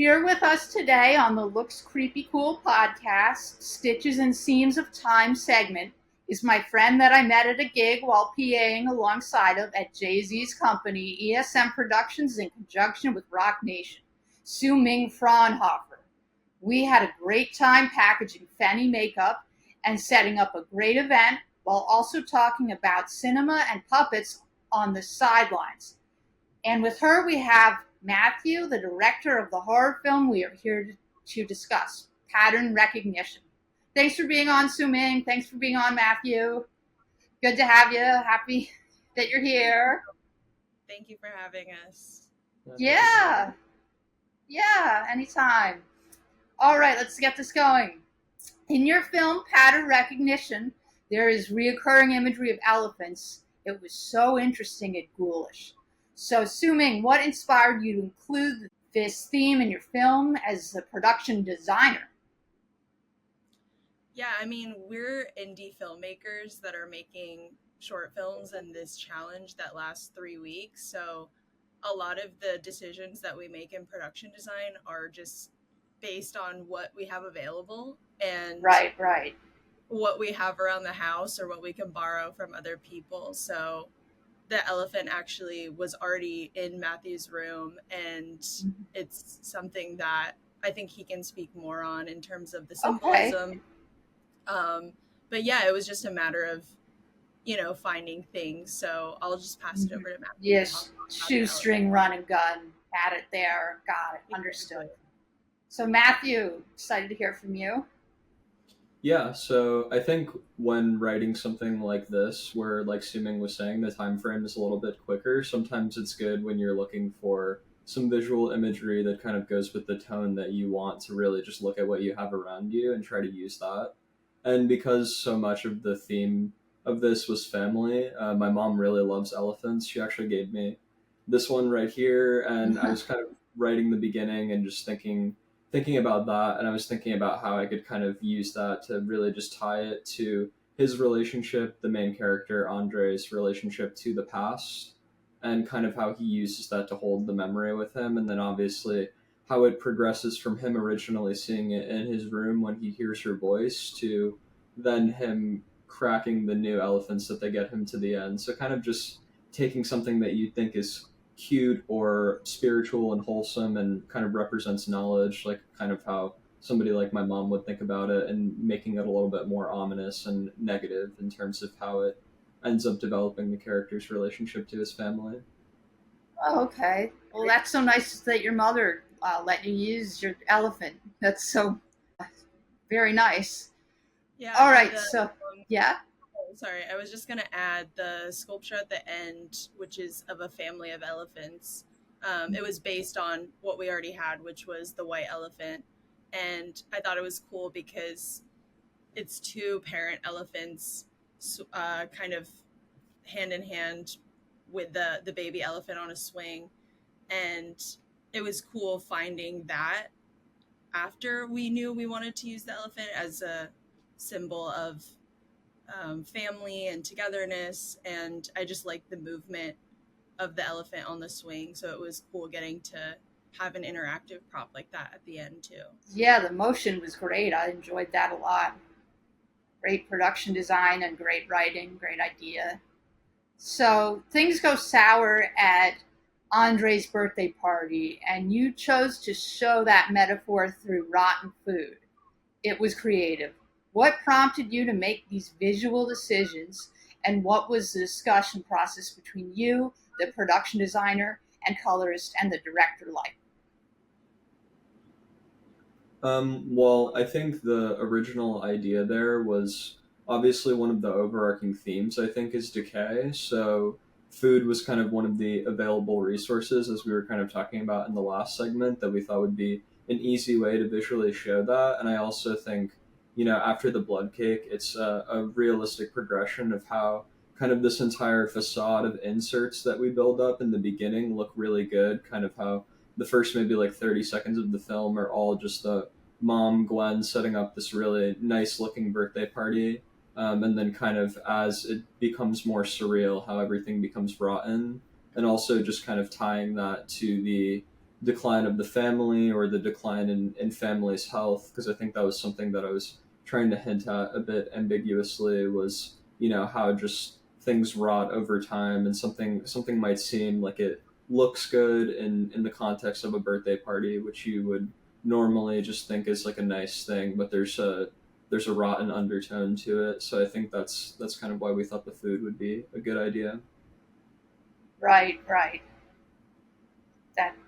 Here with us today on the Looks Creepy Cool podcast, Stitches and Seams of Time segment, is my friend that I met at a gig while PAing alongside of at Jay-Z's company, ESM Productions, in conjunction with Rock Nation, Sue-Ming Frauenhofer. We had a great time packaging Fenny makeup and setting up a great event while also talking about cinema and puppets on the sidelines. And with her, we have Matthew, the director of the horror film we are here to discuss, Pattern Recognition. Thanks for being on, Sue-Ming. Thanks for being on, Matthew. Good to have you. Happy that you're here. Thank you for having us. Yeah, anytime. All right, let's get this going. In your film, Pattern Recognition, there is reoccurring imagery of elephants. It was so interesting and ghoulish. So, Sue-Ming, what inspired you to include this theme in your film as a production designer? Yeah, I mean, we're indie filmmakers that are making short films in this challenge that lasts 3 weeks. So a lot of the decisions that we make in production design are just based on what we have available and Right. what we have around the house or what we can borrow from other people. So the elephant actually was already in Matthew's room, and it's something that I think he can speak more on in terms of the symbolism. Okay. But yeah, it was just a matter of, finding things. So I'll just pass it over to Matthew. Yes, shoestring, run and gun. Had it there. Got it. Understood. So Matthew, excited to hear from you. Yeah, so I think when writing something like this, where like Sue-Ming was saying, the time frame is a little bit quicker, sometimes it's good when you're looking for some visual imagery that kind of goes with the tone that you want to really just look at what you have around you and try to use that. And because so much of the theme of this was family, my mom really loves elephants. She actually gave me this one right here, and I was kind of writing the beginning and just thinking about that, and I was thinking about how I could kind of use that to really just tie it to his relationship, the main character Andre's relationship to the past, and kind of how he uses that to hold the memory with him, and then obviously how it progresses from him originally seeing it in his room when he hears her voice to then him cracking the new elephants that they get him to the end. So kind of just taking something that you think is cute or spiritual and wholesome and kind of represents knowledge, like kind of how somebody like my mom would think about it, and making it a little bit more ominous and negative in terms of how it ends up developing the character's relationship to his family. Oh, okay. Well, that's so nice that your mother let you use your elephant. That's so very nice. Yeah. All right. Yeah. Sorry, I was just going to add the sculpture at the end, which is of a family of elephants. It was based on what we already had, which was the white elephant. And I thought it was cool because it's two parent elephants kind of hand in hand with the baby elephant on a swing. And it was cool finding that after we knew we wanted to use the elephant as a symbol of family and togetherness, and I just liked the movement of the elephant on the swing, so it was cool getting to have an interactive prop like that at the end too. Yeah, the motion was great. I enjoyed that a lot. Great production design and great writing, great idea. So things go sour at Andre's birthday party, and you chose to show that metaphor through rotten food. It was creative. What prompted you to make these visual decisions, and what was the discussion process between you, the production designer and colorist, and the director like? Well, I think the original idea there was obviously one of the overarching themes, I think, is decay. So food was kind of one of the available resources, as we were kind of talking about in the last segment, that we thought would be an easy way to visually show that. And I also think, after the blood cake, it's a realistic progression of how kind of this entire facade of inserts that we build up in the beginning look really good. Kind of how the first maybe like 30 seconds of the film are all just the mom, Gwen, setting up this really nice looking birthday party. And then kind of as it becomes more surreal, how everything becomes brought in. And also just kind of tying that to the decline of the family or the decline in family's health, because I think that was something that I was trying to hint at a bit ambiguously, was, you know, how just things rot over time, and something might seem like it looks good in the context of a birthday party, which you would normally just think is like a nice thing, but there's a rotten undertone to it. So I think that's kind of why we thought the food would be a good idea. Right, right.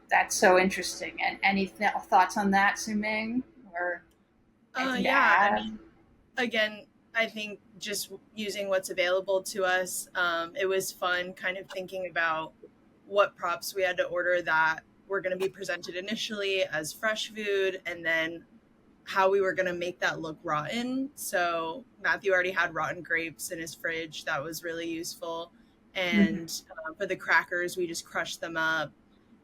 That's so interesting. And any thoughts on that, Sue-Ming, or anything to Yeah, I add? mean, again, I think just using what's available to us, it was fun kind of thinking about what props we had to order that were going to be presented initially as fresh food, and then how we were going to make that look rotten. So Matthew already had rotten grapes in his fridge. That was really useful. Mhm. And for the crackers, we just crushed them up.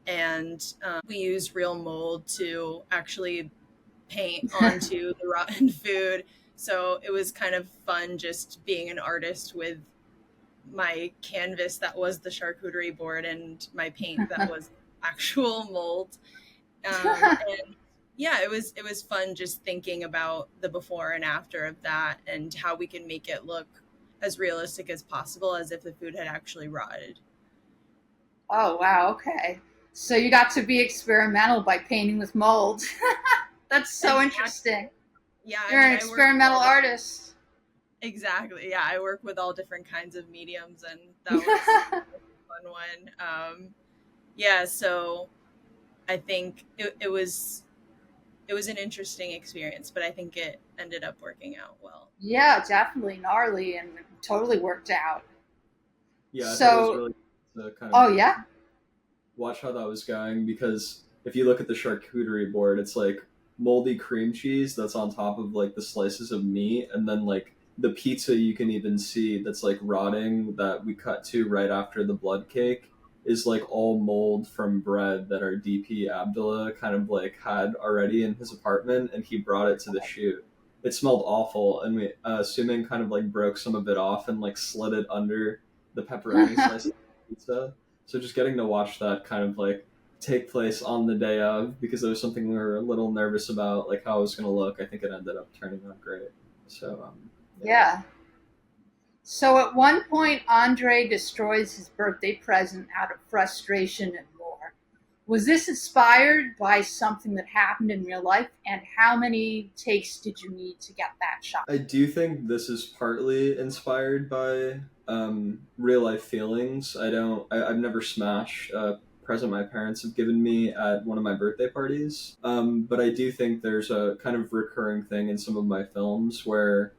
And we used real mold to actually paint onto the rotten food. So it was kind of fun just being an artist with my canvas that was the charcuterie board and my paint that was actual mold. And yeah, it was fun just thinking about the before and after of that and how we can make it look as realistic as possible, as if the food had actually rotted. Oh, wow. Okay. So you got to be experimental by painting with mold. That's so Exactly. interesting. Yeah, I You're mean, an I work with experimental all different. artist. Exactly. Yeah, I work with all different kinds of mediums, and that was a fun one. Yeah, so I think it was an interesting experience, but I think it ended up working out well. Yeah, definitely gnarly and totally worked out. Yeah, I thought it was So, really cool to kind of oh yeah. watch how that was going, because if you look at the charcuterie board, it's like moldy cream cheese that's on top of like the slices of meat, and then like the pizza you can even see that's like rotting, that we cut to right after the blood cake, is like all mold from bread that our DP Abdullah kind of like had already in his apartment, and he brought it to the shoot. It smelled awful, and we Sumin kind of like broke some of it off and like slid it under the pepperoni slice of pizza. So just getting to watch that kind of like take place on the day of, because it was something we were a little nervous about, like how it was going to look. I think it ended up turning out great. So yeah. Yeah. So at one point, Andre destroys his birthday present out of frustration and more. Was this inspired by something that happened in real life? And how many takes did you need to get that shot? I do think this is partly inspired by real life feelings. I've never smashed a present my parents have given me at one of my birthday parties. But I do think there's a kind of recurring thing in some of my films where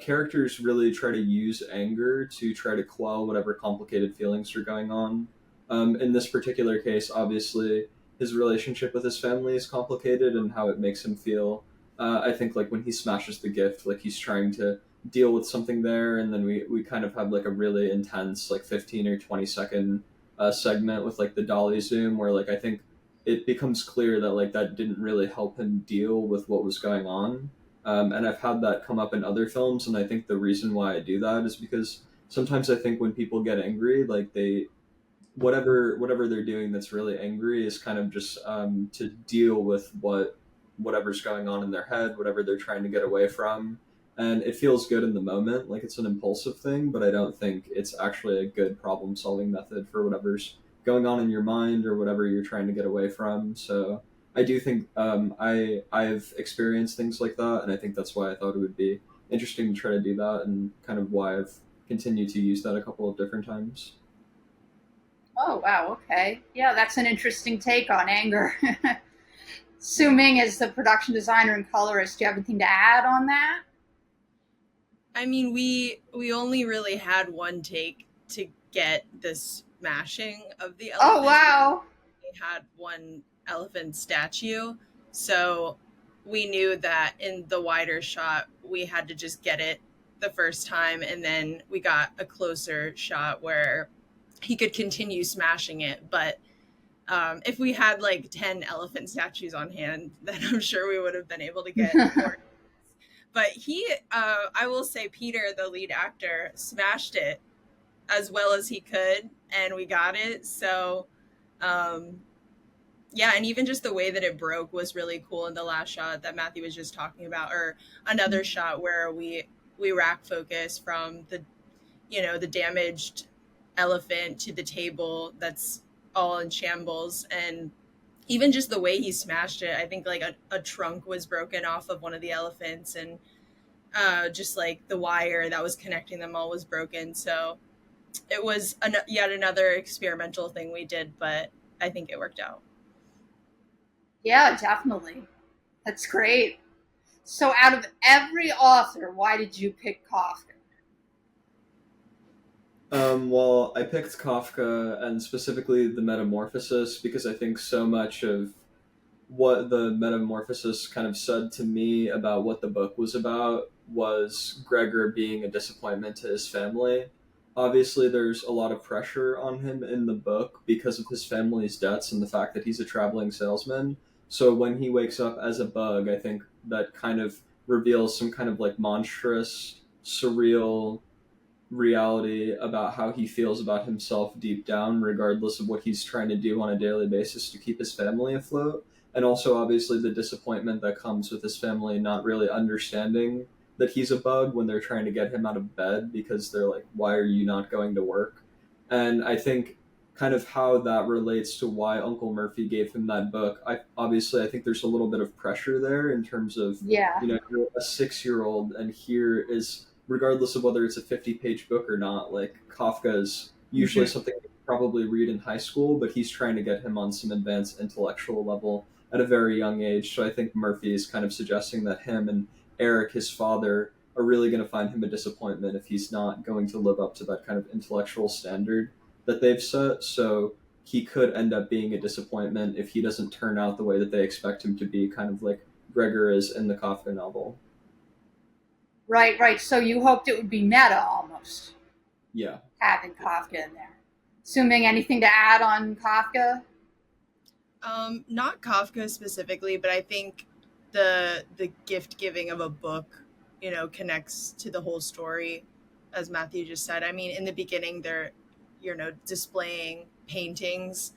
characters really try to use anger to try to quell whatever complicated feelings are going on. In this particular case, obviously, his relationship with his family is complicated, and how it makes him feel. I think like when he smashes the gift, like he's trying to deal with something there, and then we kind of have like a really intense like 15 or 20 second segment with like the dolly zoom, where like I think it becomes clear that like that didn't really help him deal with what was going on. And I've had that come up in other films, and I think the reason why I do that is because sometimes I think when people get angry, like they whatever they're doing that's really angry is kind of just to deal with whatever's going on in their head, whatever they're trying to get away from, and it feels good in the moment, like it's an impulsive thing. But I don't think it's actually a good problem solving method for whatever's going on in your mind or whatever you're trying to get away from. So I do think I've experienced things like that, and I think that's why I thought it would be interesting to try to do that, and kind of why I've continued to use that a couple of different times. Oh, wow. Okay. Yeah, that's an interesting take on anger. Su Ming is the production designer and colorist. Do you have anything to add on that? I mean, we only really had one take to get this smashing of the Oh, elephant. wow. We had one elephant statue, so we knew that in the wider shot we had to just get it the first time, and then we got a closer shot where he could continue smashing it. But if we had like 10 elephant statues on hand, then I'm sure we would have been able to get more. But I will say, Peter, the lead actor, smashed it as well as he could, and we got it. So, um, Yeah, and even just the way that it broke was really cool in the last shot that Matthew was just talking about, or another shot where we rack focus from the, you know, the damaged elephant to the table that's all in shambles, and even just the way he smashed it. I think like a trunk was broken off of one of the elephants, and just like the wire that was connecting them all was broken. So it was yet another experimental thing we did, but I think it worked out. Yeah, definitely. That's great. So, out of every author, why did you pick Kafka? Well, I picked Kafka and specifically the Metamorphosis because I think so much of what the Metamorphosis kind of said to me about what the book was about was Gregor being a disappointment to his family. Obviously, there's a lot of pressure on him in the book because of his family's debts and the fact that he's a traveling salesman. So when he wakes up as a bug, I think that kind of reveals some kind of like monstrous, surreal reality about how he feels about himself deep down, regardless of what he's trying to do on a daily basis to keep his family afloat. And also, obviously, the disappointment that comes with his family not really understanding that he's a bug when they're trying to get him out of bed because they're like, why are you not going to work? And I think kind of how that relates to why Uncle Murphy gave him that book. I think there's a little bit of pressure there in terms of, Yeah. you know, you're a 6-year-old and here is, regardless of whether it's a 50-page book or not, like Kafka is usually something you probably read in high school, but he's trying to get him on some advanced intellectual level at a very young age. So I think Murphy is kind of suggesting that him and Eric, his father, are really going to find him a disappointment if he's not going to live up to that kind of intellectual standard that they've set. So he could end up being a disappointment if he doesn't turn out the way that they expect him to be, kind of like Gregor is in the Kafka novel. Right, right. So you hoped it would be meta almost, Yeah. having Kafka in there. Sue-Ming, anything to add on Kafka? Not Kafka specifically, but I think the gift giving of a book, you know, connects to the whole story, as Matthew just said. I mean, in the beginning, they're, you know, displaying paintings.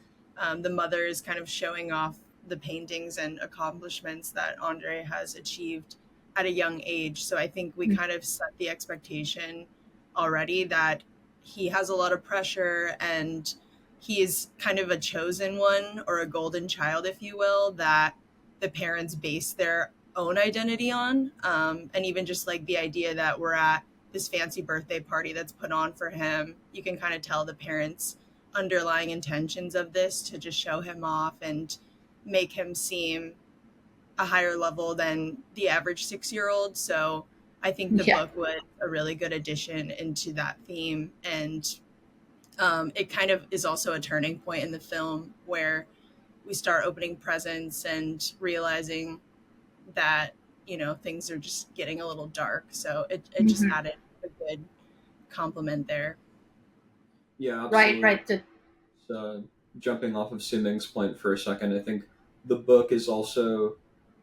The mother is kind of showing off the paintings and accomplishments that Andre has achieved at a young age. So I think we kind of set the expectation already that he has a lot of pressure, and he is kind of a chosen one, or a golden child, if you will, that the parents base their own identity on. And even just like the idea that we're at this fancy birthday party that's put on for him, you can kind of tell the parents' underlying intentions of this to just show him off and make him seem a higher level than the average 6-year-old. So I think the book was a really good addition into that theme. And it kind of is also a turning point in the film where we start opening presents and realizing that, you know, things are just getting a little dark. So it just added a good compliment there. Yeah, absolutely. Right. So, jumping off of Sue-Ming's point for a second, I think the book is also,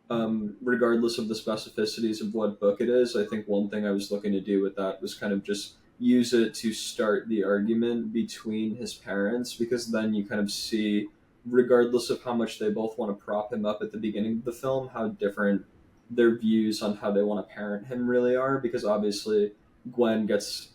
regardless of the specificities of what book it is, I think one thing I was looking to do with that was kind of just use it to start the argument between his parents, because then you kind of see, regardless of how much they both want to prop him up at the beginning of the film, how different their views on how they want to parent him really are, because obviously Gwen gets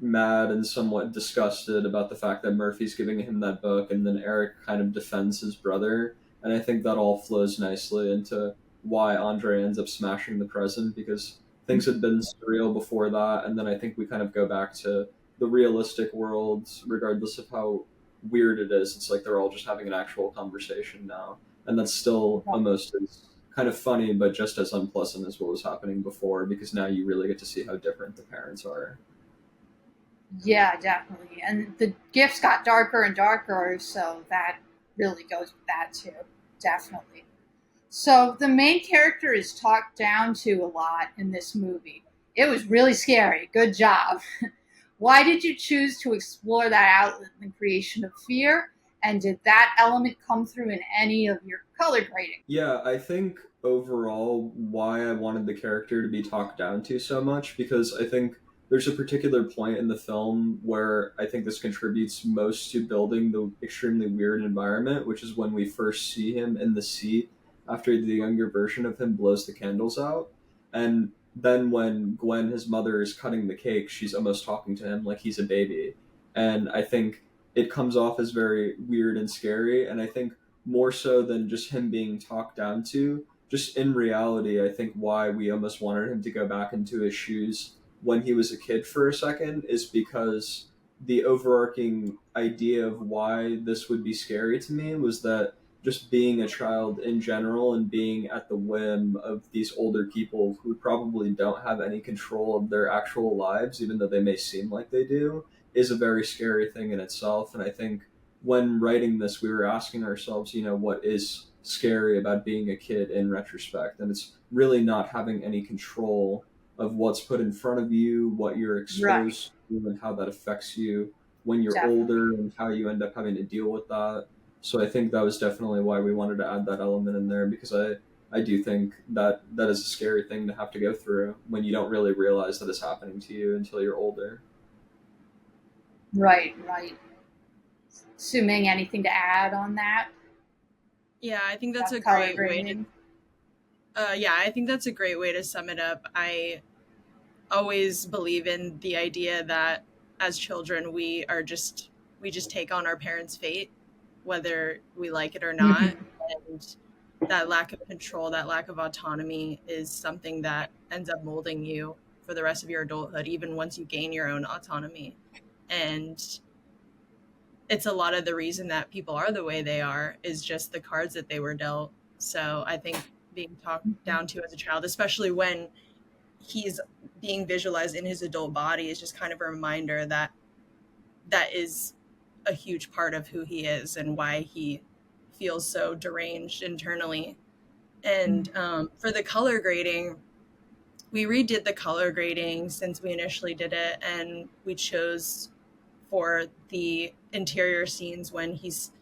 mad and somewhat disgusted about the fact that Murphy's giving him that book, and then Eric kind of defends his brother. And I think that all flows nicely into why Andre ends up smashing the present, because things had been surreal before that, and then I think we kind of go back to the realistic world, regardless of how weird it is. It's like they're all just having an actual conversation now, and that's still almost as kind of funny, but just as unpleasant as what was happening before, because now you really get to see how different the parents are. Yeah, definitely. And the gifts got darker and darker, so that really goes with that too. Definitely. So the main character is talked down to a lot in this movie. It was really scary. Good job. Why did you choose to explore that outlet in the creation of fear? And did that element come through in any of your color grading? Yeah, I think overall why I wanted the character to be talked down to so much, because I think there's a particular point in the film where I think this contributes most to building the extremely weird environment, which is when we first see him in the seat after the younger version of him blows the candles out. And then when Gwen, his mother, is cutting the cake, she's almost talking to him like he's a baby. And I think it comes off as very weird and scary. And I think more so than just him being talked down to, just in reality, I think why we almost wanted him to go back into his shoes when he was a kid for a second is because the overarching idea of why this would be scary to me was that just being a child in general and being at the whim of these older people who probably don't have any control of their actual lives, even though they may seem like they do, is a very scary thing in itself. And I think when writing this, we were asking ourselves, what is scary about being a kid in retrospect? And it's really not having any control of what's put in front of you, what you're exposed to, and how that affects you when you're older and how you end up having to deal with that. So I think that was definitely why we wanted to add that element in there, because I do think that is a scary thing to have to go through when you don't really realize that it's happening to you until you're older. Right. Sue-Ming, anything to add on that? Yeah, I think that's a great way to, I think that's a great way to sum it up. I always believe in the idea that as children we just take on our parents' fate, whether we like it or not. And that lack of control, that lack of autonomy is something that ends up molding you for the rest of your adulthood, even once you gain your own autonomy. And it's a lot of the reason that people are the way they are is just the cards that they were dealt. So I think being talked down to as a child, especially when he's being visualized in his adult body, is just kind of a reminder that that is a huge part of who he is and why he feels so deranged internally. And for the color grading, we redid the color grading since we initially did it, and we chose for the interior scenes when he's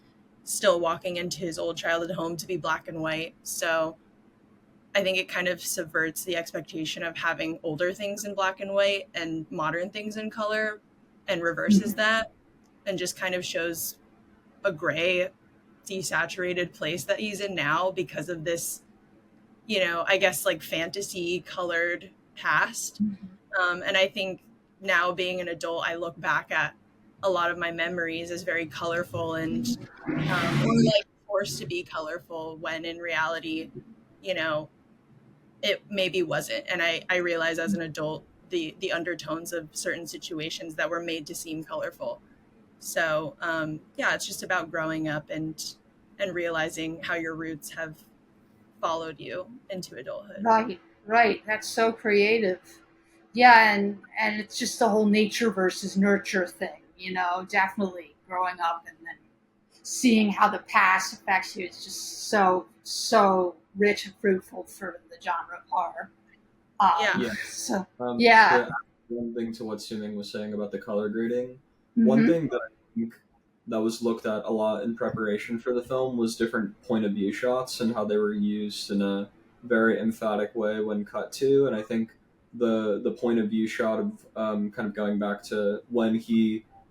still walking into his old childhood home to be black and white. So I think it kind of subverts the expectation of having older things in black and white and modern things in color, and reverses that, and just kind of shows a gray, desaturated place that he's in now because of this, I guess like fantasy colored past. And I think now being an adult, I look back at a lot of my memories as very colorful and or like forced to be colorful, when in reality, it maybe wasn't. And I realize as an adult the undertones of certain situations that were made to seem colorful. So it's just about growing up and realizing how your roots have followed you into adulthood. Right. That's so creative. Yeah, and it's just the whole nature versus nurture thing, definitely growing up and then seeing how the past affects you. It's just so rich and fruitful for the genre of horror. So, to add one thing to what Sue-Ming was saying about the color grading, one thing that I think that was looked at a lot in preparation for the film was different point of view shots and how they were used in a very emphatic way when cut to. And I think the point of view shot of kind of going back to when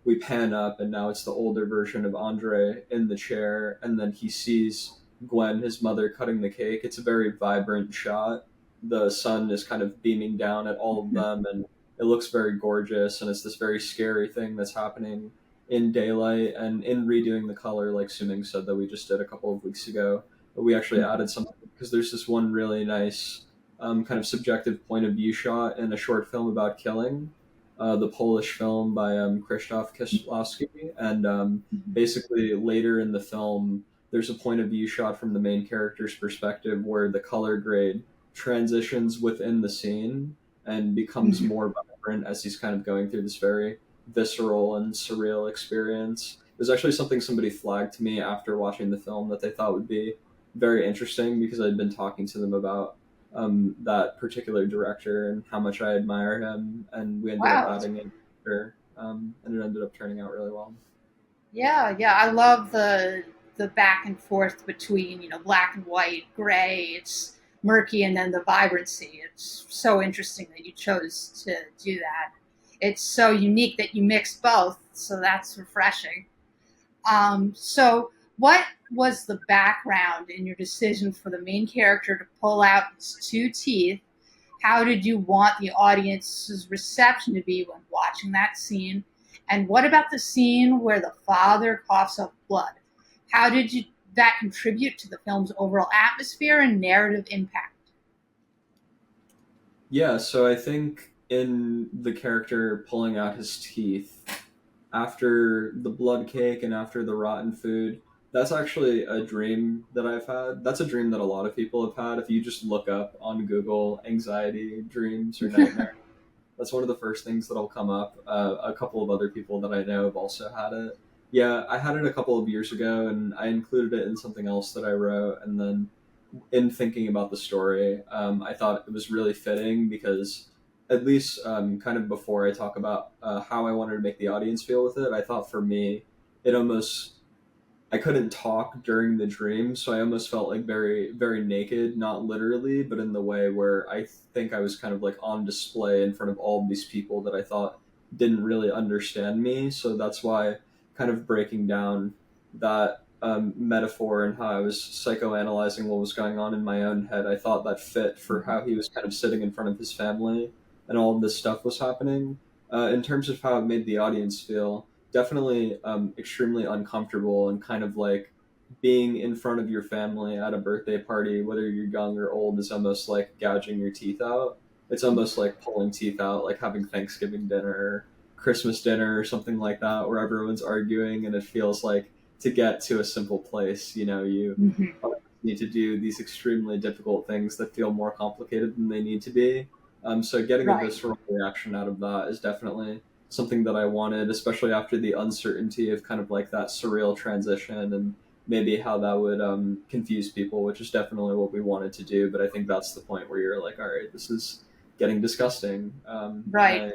we pan up and now it's the older version of Andre in the chair, and then he sees Gwen, his mother, cutting the cake. It's a very vibrant shot. The sun is kind of beaming down at all of them, and it looks very gorgeous, and it's this very scary thing that's happening in daylight. And in redoing the color, like Sue-Ming said, that we just did a couple of weeks ago, we actually added something, because there's this one really nice kind of subjective point of view shot in a short film about killing, the Polish film by Krzysztof Kieślowski. And basically later in the film, there's a point of view shot from the main character's perspective where the color grade transitions within the scene and becomes more vibrant as he's kind of going through this very visceral and surreal experience. It was actually something somebody flagged to me after watching the film that they thought would be very interesting, because I'd been talking to them about that particular director and how much I admire him, and we ended up adding it here, and it ended up turning out really well. Yeah, I love the back and forth between black and white, gray. It's murky, and then the vibrancy. It's so interesting that you chose to do that. it's so unique that you mixed both. So that's refreshing. So what was the background in your decision for the main character to pull out his two teeth? How did you want the audience's reception to be when watching that scene? And what about the scene where the father coughs up blood? How did that contribute to the film's overall atmosphere and narrative impact? Yeah, so I think in the character pulling out his teeth after the blood cake and after the rotten food, that's actually a dream that I've had. That's a dream that a lot of people have had. If you just look up on Google anxiety dreams or nightmare, that's one of the first things that'll come up. A couple of other people that I know have also had it. Yeah, I had it a couple of years ago, and I included it in something else that I wrote. And then, in thinking about the story, I thought it was really fitting because, at least kind of before I talk about how I wanted to make the audience feel with it, I thought for me, it almost I couldn't talk during the dream, so I almost felt like very, very naked, not literally, but in the way where I think I was kind of like on display in front of all of these people that I thought didn't really understand me. So that's why kind of breaking down that metaphor and how I was psychoanalyzing what was going on in my own head, I thought that fit for how he was kind of sitting in front of his family and all of this stuff was happening. In terms of how it made the audience feel, definitely extremely uncomfortable and kind of like being in front of your family at a birthday party, whether you're young or old, is almost like gouging your teeth out. It's almost like pulling teeth out, like having Thanksgiving dinner, Christmas dinner, or something like that, where everyone's arguing and it feels like to get to a simple place, you Mm-hmm. need to do these extremely difficult things that feel more complicated than they need to be. So getting a Right. visceral reaction out of that is definitely something that I wanted, especially after the uncertainty of kind of like that surreal transition and maybe how that would confuse people, which is definitely what we wanted to do. But I think that's the point where you're like, all right, this is getting disgusting. And Right. I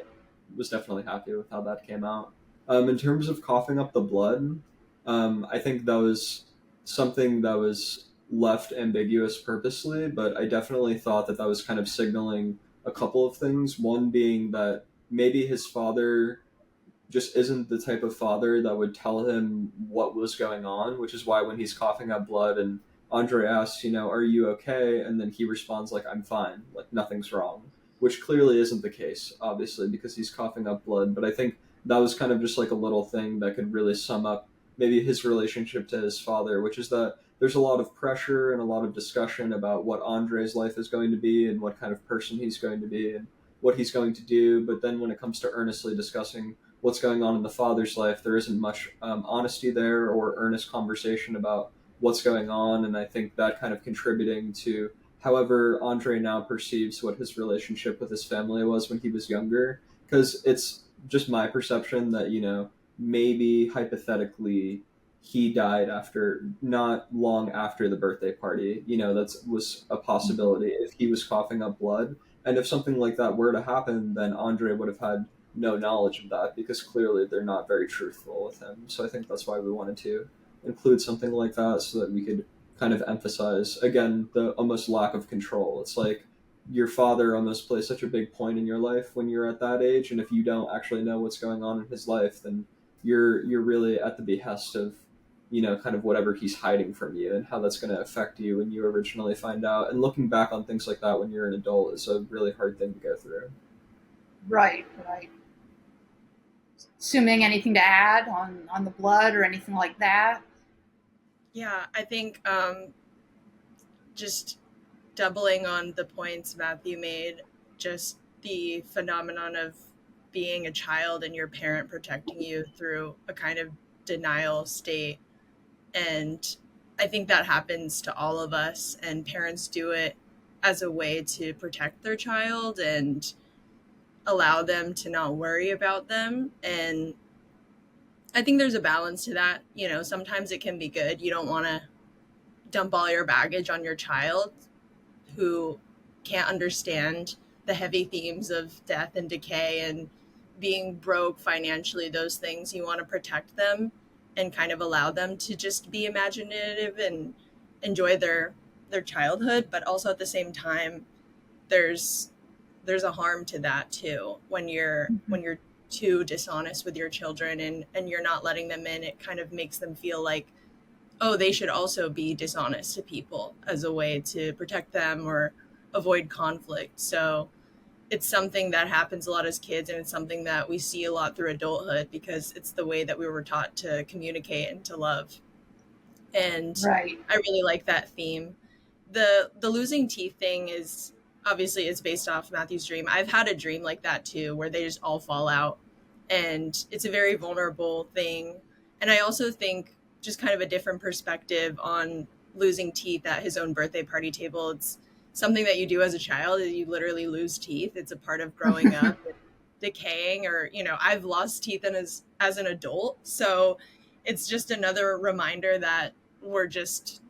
was definitely happy with how that came out. In terms of coughing up the blood, I think that was something that was left ambiguous purposely, but I definitely thought that that was kind of signaling a couple of things. One being that maybe his father just isn't the type of father that would tell him what was going on, which is why when he's coughing up blood and Andre asks, are you okay? And then he responds like, I'm fine, like nothing's wrong, which clearly isn't the case, obviously, because he's coughing up blood. But I think that was kind of just like a little thing that could really sum up maybe his relationship to his father, which is that there's a lot of pressure and a lot of discussion about what Andre's life is going to be and what kind of person he's going to be and what he's going to do. But then when it comes to earnestly discussing what's going on in the father's life, there isn't much honesty there or earnest conversation about what's going on. And I think that kind of contributing to however Andre now perceives what his relationship with his family was when he was younger. Because it's just my perception that, maybe hypothetically he died after not long after the birthday party. That was a possibility if he was coughing up blood. And if something like that were to happen, then Andre would have had no knowledge of that because clearly they're not very truthful with him. So I think that's why we wanted to include something like that so that we could kind of emphasize again the almost lack of control. It's like your father almost plays such a big point in your life when you're at that age, and if you don't actually know what's going on in his life, then you're really at the behest of kind of whatever he's hiding from you and how that's going to affect you when you originally find out. And looking back on things like that when you're an adult is a really hard thing to go through. Right. Right. Sue-Ming, anything to add on the blood or anything like that? Yeah, I think just doubling on the points Matthew made, just the phenomenon of being a child and your parent protecting you through a kind of denial state. And I think that happens to all of us, and parents do it as a way to protect their child and allow them to not worry about them. And I think there's a balance to that. Sometimes it can be good. You don't want to dump all your baggage on your child who can't understand the heavy themes of death and decay and being broke financially, those things. You want to protect them and kind of allow them to just be imaginative and enjoy their childhood, but also at the same time there's a harm to that too when you're too dishonest with your children and you're not letting them in, it kind of makes them feel like, oh, they should also be dishonest to people as a way to protect them or avoid conflict. So it's something that happens a lot as kids, and it's something that we see a lot through adulthood because it's the way that we were taught to communicate and to love. And Right. I really like that theme. The losing teeth thing is obviously it's based off Matthew's dream. I've had a dream like that too, where they just all fall out, and it's a very vulnerable thing. And I also think just kind of a different perspective on losing teeth at his own birthday party table. It's something that you do as a child, is you literally lose teeth. It's a part of growing up and decaying, or I've lost teeth as an adult. So it's just another reminder that we're just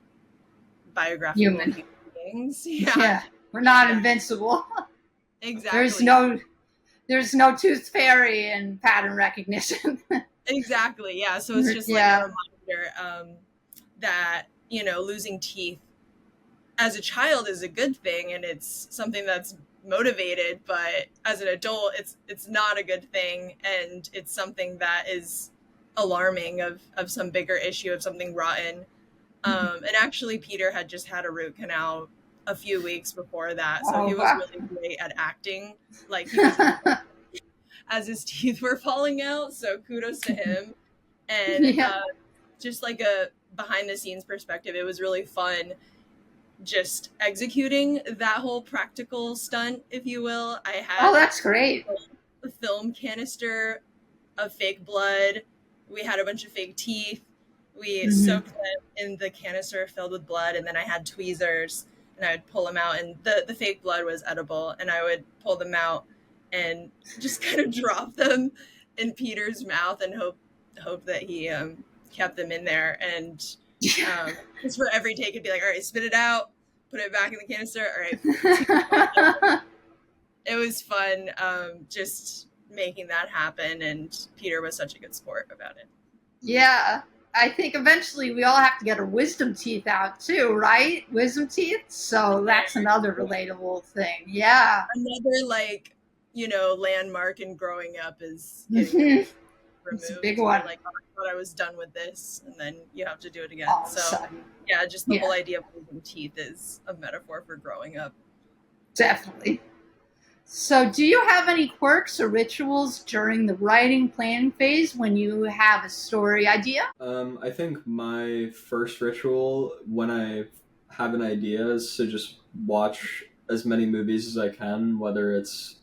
biographical Human beings. Yeah, we're not invincible. Exactly. There's no tooth fairy and pattern recognition. Exactly. Yeah. So it's just like a reminder that, losing teeth as a child is a good thing, and it's something that's motivated, but as an adult, it's not a good thing. And it's something that is alarming of some bigger issue of something rotten. And actually Peter had just had a root canal a few weeks before that. So he was really great at acting. Like he was as his teeth were falling out. So kudos to him. And just like a behind the scenes perspective, it was really fun just executing that whole practical stunt, if you will. I had that's great. A film canister of fake blood. We had a bunch of fake teeth. We soaked them in the canister filled with blood, and then I had tweezers, and I would pull them out, and the fake blood was edible, and I would pull them out and just kind of drop them in Peter's mouth and hope that he kept them in there. And just for every take, it'd be like, all right, spit it out, put it back in the canister. All right. It was fun just making that happen, and Peter was such a good sport about it. Yeah. I think eventually we all have to get our wisdom teeth out too, right? Wisdom teeth. So that's another relatable thing. Yeah. Another landmark in growing up is getting removed. It's a big one. Like, I thought I was done with this, and then you have to do it again. All of a sudden. Yeah, just the whole idea of losing teeth is a metaphor for growing up. Definitely. So do you have any quirks or rituals during the writing planning phase when you have a story idea? I think my first ritual when I have an idea is to just watch as many movies as I can, whether it's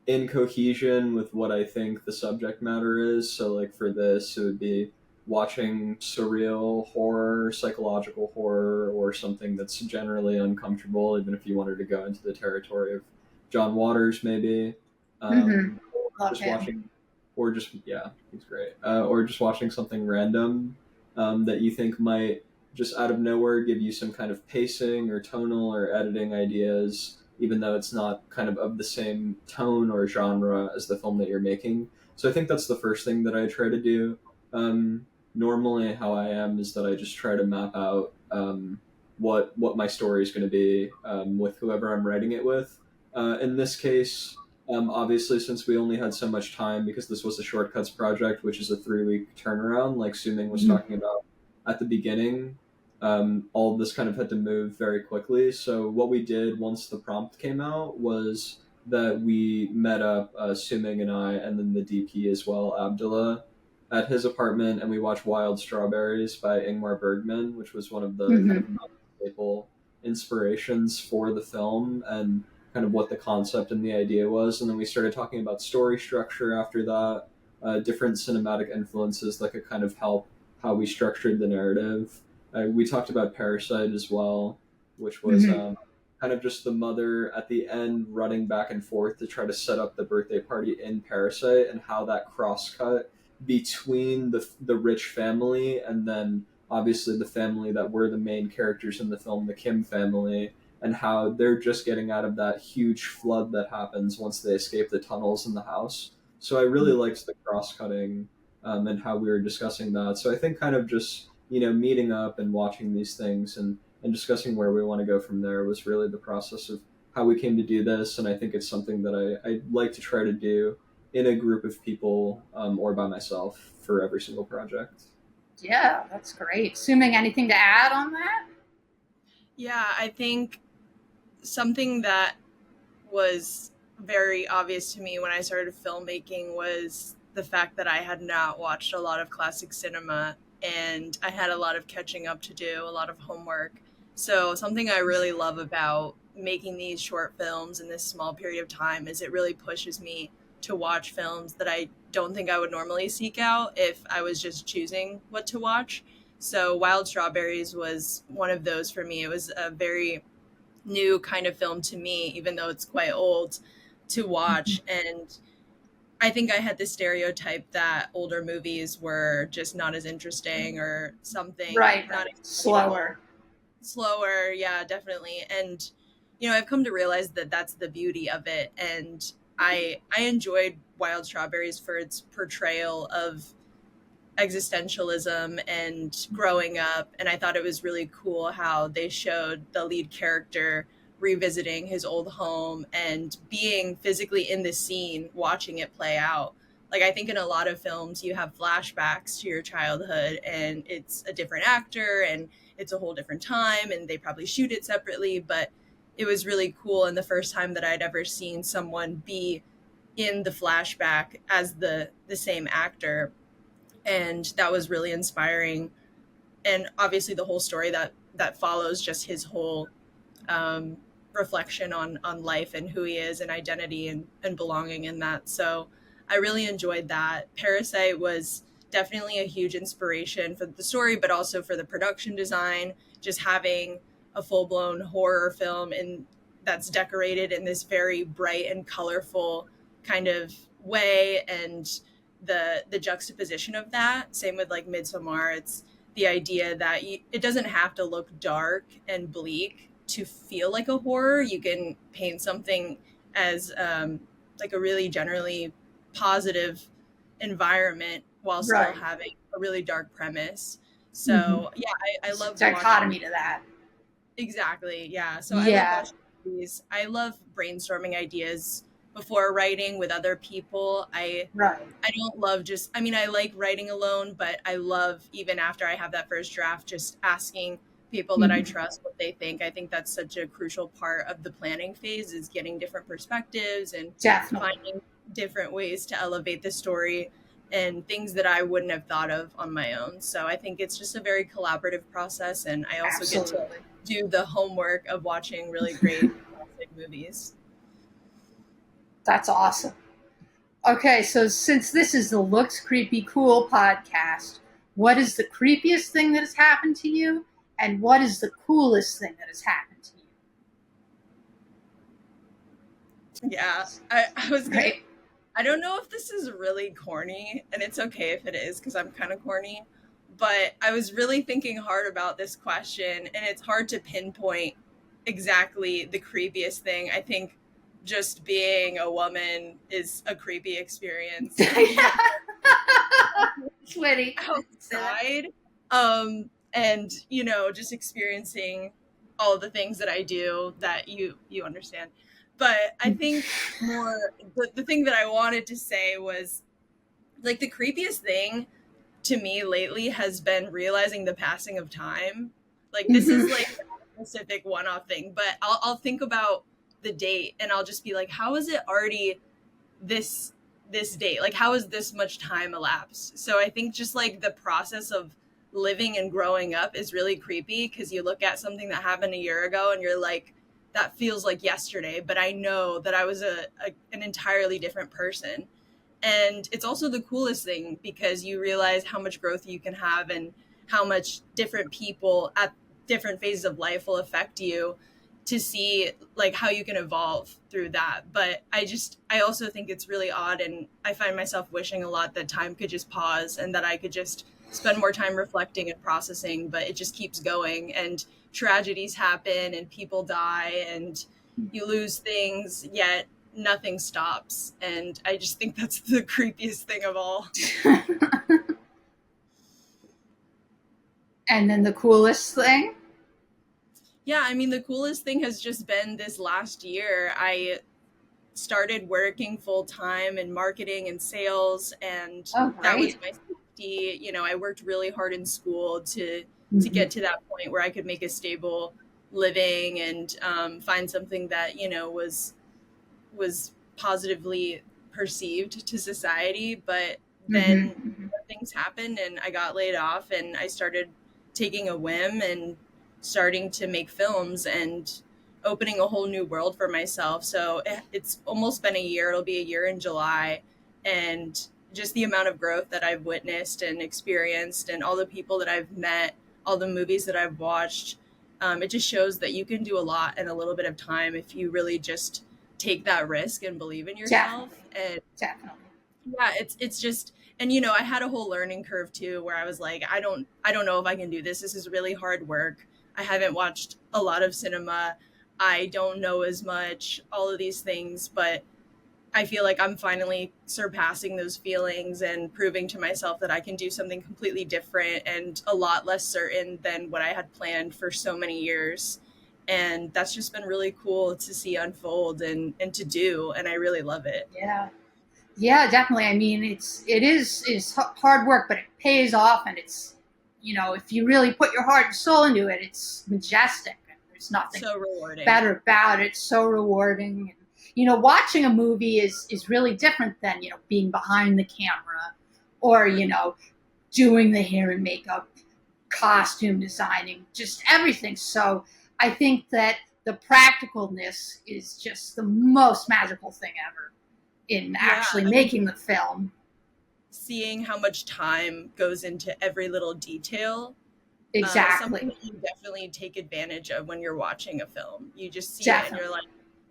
in cohesion with what I think the subject matter is. So like for this, it would be watching surreal horror, psychological horror, or something that's generally uncomfortable, even if you wanted to go into the territory of John Waters, maybe. Just watching, or just, he's great. Or just watching something random that you think might just out of nowhere give you some kind of pacing or tonal or editing ideas, even though it's not kind of the same tone or genre as the film that you're making. So I think that's the first thing that I try to do. Normally how I am is that I just try to map out what my story is going to be with whoever I'm writing it with. In this case, obviously, since we only had so much time, because this was a shortcuts project, which is a 3-week turnaround, like Sue-Ming was talking about at the beginning, all of this kind of had to move very quickly. So what we did once the prompt came out was that we met up, Sue-Ming and I, and then the DP as well, Abdullah, at his apartment, and we watched Wild Strawberries by Ingmar Bergman, which was one of the kind of staple inspirations for the film, and kind of what the concept and the idea was. And then we started talking about story structure after that, different cinematic influences that could kind of help how we structured the narrative. We talked about Parasite as well, which was kind of just the mother at the end running back and forth to try to set up the birthday party in Parasite, and how that cross-cut between the rich family and then obviously the family that were the main characters in the film, the Kim family, and how they're just getting out of that huge flood that happens once they escape the tunnels in the house. So I really liked the cross-cutting and how we were discussing that. So I think kind of just, meeting up and watching these things and discussing where we want to go from there was really the process of how we came to do this. And I think it's something that I like to try to do in a group of people or by myself for every single project. Yeah, that's great. Sue-Ming, anything to add on that? Yeah, I think something that was very obvious to me when I started filmmaking was the fact that I had not watched a lot of classic cinema, and I had a lot of catching up to do, a lot of homework. So something I really love about making these short films in this small period of time is it really pushes me to watch films that I don't think I would normally seek out if I was just choosing what to watch. So Wild Strawberries was one of those for me. It was a very new kind of film to me, even though it's quite old, to watch. And I think I had the stereotype that older movies were just not as interesting or something. Right, not slower. Yeah, definitely. And I've come to realize that that's the beauty of it. And I enjoyed Wild Strawberries for its portrayal of existentialism and growing up, and I thought it was really cool how they showed the lead character revisiting his old home and being physically in the scene, watching it play out. Like, I think in a lot of films you have flashbacks to your childhood and it's a different actor and it's a whole different time and they probably shoot it separately, but it was really cool. And the first time that I'd ever seen someone be in the flashback as the same actor, and that was really inspiring. And obviously the whole story that follows just his whole reflection on life and who he is and identity and belonging in that. So I really enjoyed that. Parasite was definitely a huge inspiration for the story, but also for the production design, just having a full-blown horror film and that's decorated in this very bright and colorful kind of way, and the juxtaposition of that. Same with like Midsommar. It's the idea that it doesn't have to look dark and bleak to feel like a horror. You can paint something as like a really generally positive environment while still having a really dark premise. So yeah, I love dichotomy to that. Exactly. Yeah. So I love watching movies. I love brainstorming ideas before writing with other people. I don't love I like writing alone, but I love, even after I have that first draft, just asking people that I trust what they think. I think that's such a crucial part of the planning phase, is getting different perspectives and finding different ways to elevate the story and things that I wouldn't have thought of on my own. So I think it's just a very collaborative process, and I also get to do the homework of watching really great classic movies. That's awesome. Okay, so since this is the Looks Creepy Cool podcast, what is the creepiest thing that has happened to you, and what is the coolest thing that has happened to you? Yeah, I was gonna, I don't know if this is really corny, and it's okay if it is, because I'm kind of corny, but I was really thinking hard about this question, and it's hard to pinpoint exactly the creepiest thing. I think just being a woman is a creepy experience. Sweaty. Outside. And, just experiencing all the things that I do that you understand. But I think more, the thing that I wanted to say was, like, the creepiest thing to me lately has been realizing the passing of time. Like, this is like a specific one-off thing, but I'll think about the date and I'll just be like, how is it already this date? Like, how is this much time elapsed? So I think just like the process of living and growing up is really creepy, because you look at something that happened a year ago and you're like, that feels like yesterday, but I know that I was an entirely different person. And it's also the coolest thing, because you realize how much growth you can have and how much different people at different phases of life will affect you, to see like how you can evolve through that. But I also think it's really odd, and I find myself wishing a lot that time could just pause and that I could just spend more time reflecting and processing, but it just keeps going, and tragedies happen and people die and you lose things, yet nothing stops. And I just think that's the creepiest thing of all. And then the coolest thing? Yeah, I mean, the coolest thing has just been this last year. I started working full time in marketing and sales, and Oh, that was great. my safety. You know, I worked really hard in school to Mhm. get to that point where I could make a stable living and find something that, you know, was positively perceived to society. But then Mhm. things happened and I got laid off, and I started taking a whim and starting to make films and opening a whole new world for myself. So it's almost been a year. It'll be a year in July. And just the amount of growth that I've witnessed and experienced, and all the people that I've met, all the movies that I've watched, it just shows that you can do a lot in a little bit of time if you really just take that risk and believe in yourself. Definitely. And Definitely. yeah, it's just, and you know, I had a whole learning curve too, where I was like, I don't know if I can do this. This is really hard work. I haven't watched a lot of cinema. I don't know as much, all of these things, but I feel like I'm finally surpassing those feelings and proving to myself that I can do something completely different and a lot less certain than what I had planned for so many years. And that's just been really cool to see unfold and to do. And I really love it. Yeah. Yeah, definitely. I mean, it is hard work, but it pays off, and it's, if you really put your heart and soul into it, it's majestic. And there's nothing So rewarding. better about it. It's so rewarding. And, watching a movie is really different than being behind the camera, or doing the hair and makeup, costume designing, just everything. So I think that the practicalness is just the most magical thing ever in Yeah, actually I mean, making the film. seeing how much time goes into every little detail, something Exactly. that you definitely take advantage of when you're watching a film. You just see it and you're Definitely. like,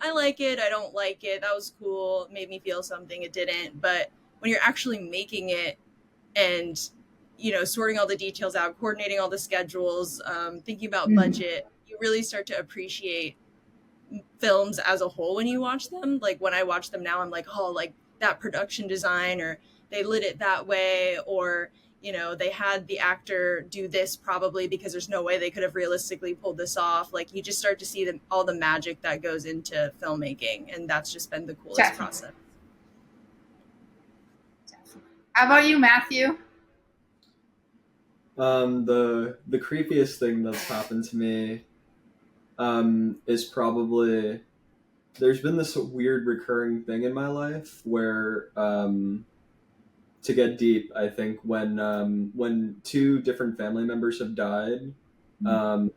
I like it, I don't like it, that was cool, it made me feel something, it didn't. But when you're actually making it and, you know, sorting all the details out, coordinating all the schedules, thinking about Mm-hmm. budget, you really start to appreciate films as a whole when you watch them. Like when I watch them now, I'm like, oh, like that production design, or they lit it that way, or you know, they had the actor do this probably because there's no way they could have realistically pulled this off. Like you just start to see all the magic that goes into filmmaking, and that's just been the coolest Definitely. process. Definitely. How about you, Matthew? The creepiest thing that's happened to me is probably there's been this weird recurring thing in my life where to get deep, I think when two different family members have died, um,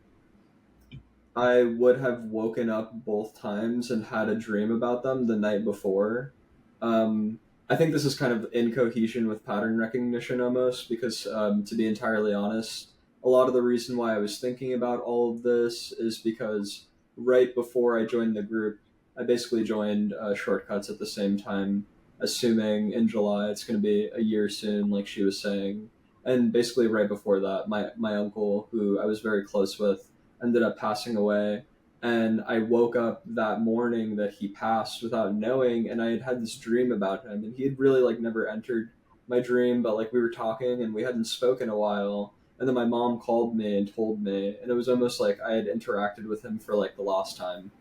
I would have woken up both times and had a dream about them the night before. I think this is kind of in cohesion with pattern recognition almost, because to be entirely honest, a lot of the reason why I was thinking about all of this is because right before I joined the group, I basically joined Shortcuts at the same time, assuming in July it's going to be a year soon, like she was saying. And basically, right before that, my uncle, who I was very close with, ended up passing away. And I woke up that morning that he passed without knowing, and I had had this dream about him, and he had really like never entered my dream, but like we were talking and we hadn't spoken a while. And then my mom called me and told me, and it was almost like I had interacted with him for like the last time.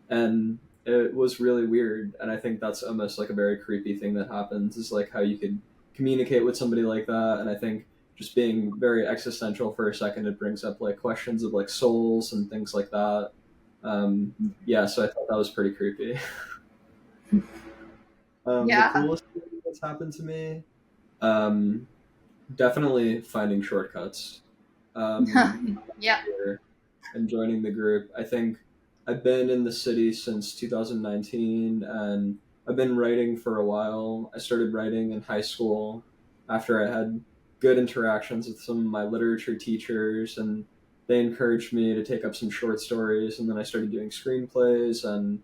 And it was really weird. And I think that's almost like a very creepy thing that happens, is like how you could communicate with somebody like that. And I think just being very existential for a second, it brings up like questions of like souls and things like that. Yeah, so I thought that was pretty creepy. The Yeah. coolest thing that's happened to me, um, definitely finding shortcuts. Yeah. Here and joining the group. I think I've been in the city since 2019, and I've been writing for a while. I started writing in high school after I had good interactions with some of my literature teachers, and they encouraged me to take up some short stories, and then I started doing screenplays. And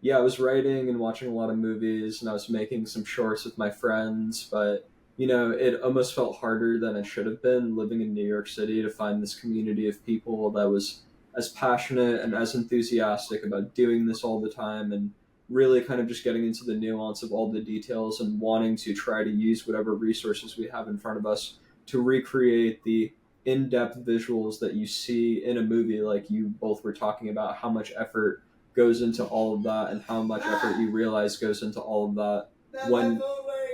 yeah, I was writing and watching a lot of movies, and I was making some shorts with my friends, but it almost felt harder than it should have been living in New York City to find this community of people that was as passionate and as enthusiastic about doing this all the time, and really kind of just getting into the nuance of all the details and wanting to try to use whatever resources we have in front of us to recreate the in-depth visuals that you see in a movie. Like you both were talking about how much effort goes into all of that, and how much effort you realize goes into all of that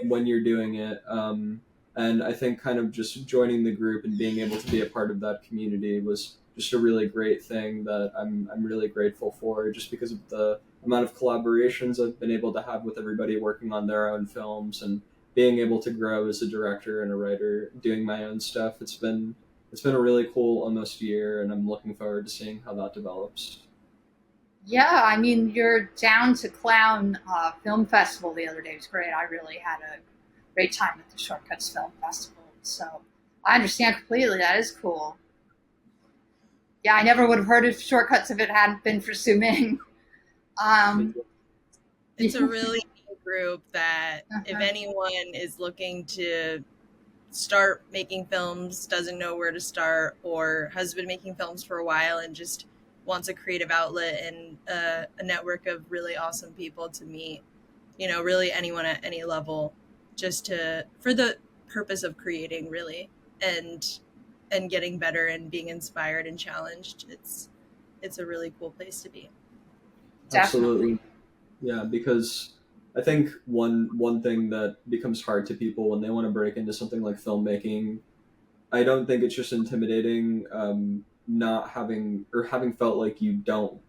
when you're doing it. And I think kind of just joining the group and being able to be a part of that community was just a really great thing that I'm really grateful for, just because of the amount of collaborations I've been able to have with everybody working on their own films, and being able to grow as a director and a writer doing my own stuff. It's been a really cool almost year, and I'm looking forward to seeing how that develops. Yeah, I mean, your Down to Clown film festival the other day was great. I really had a great time at the Shortcuts Film Festival. So I understand completely. That is cool. Yeah, I never would have heard of Shortcuts if it hadn't been for Sue-Ming. It's a really neat group that if anyone is looking to start making films, doesn't know where to start, or has been making films for a while and just wants a creative outlet and a network of really awesome people to meet, really anyone at any level, just for the purpose of creating, really, and getting better and being inspired and challenged. It's a really cool place to be. Absolutely. Yeah, because I think one thing that becomes hard to people when they want to break into something like filmmaking, I don't think it's just intimidating, not having felt like you don't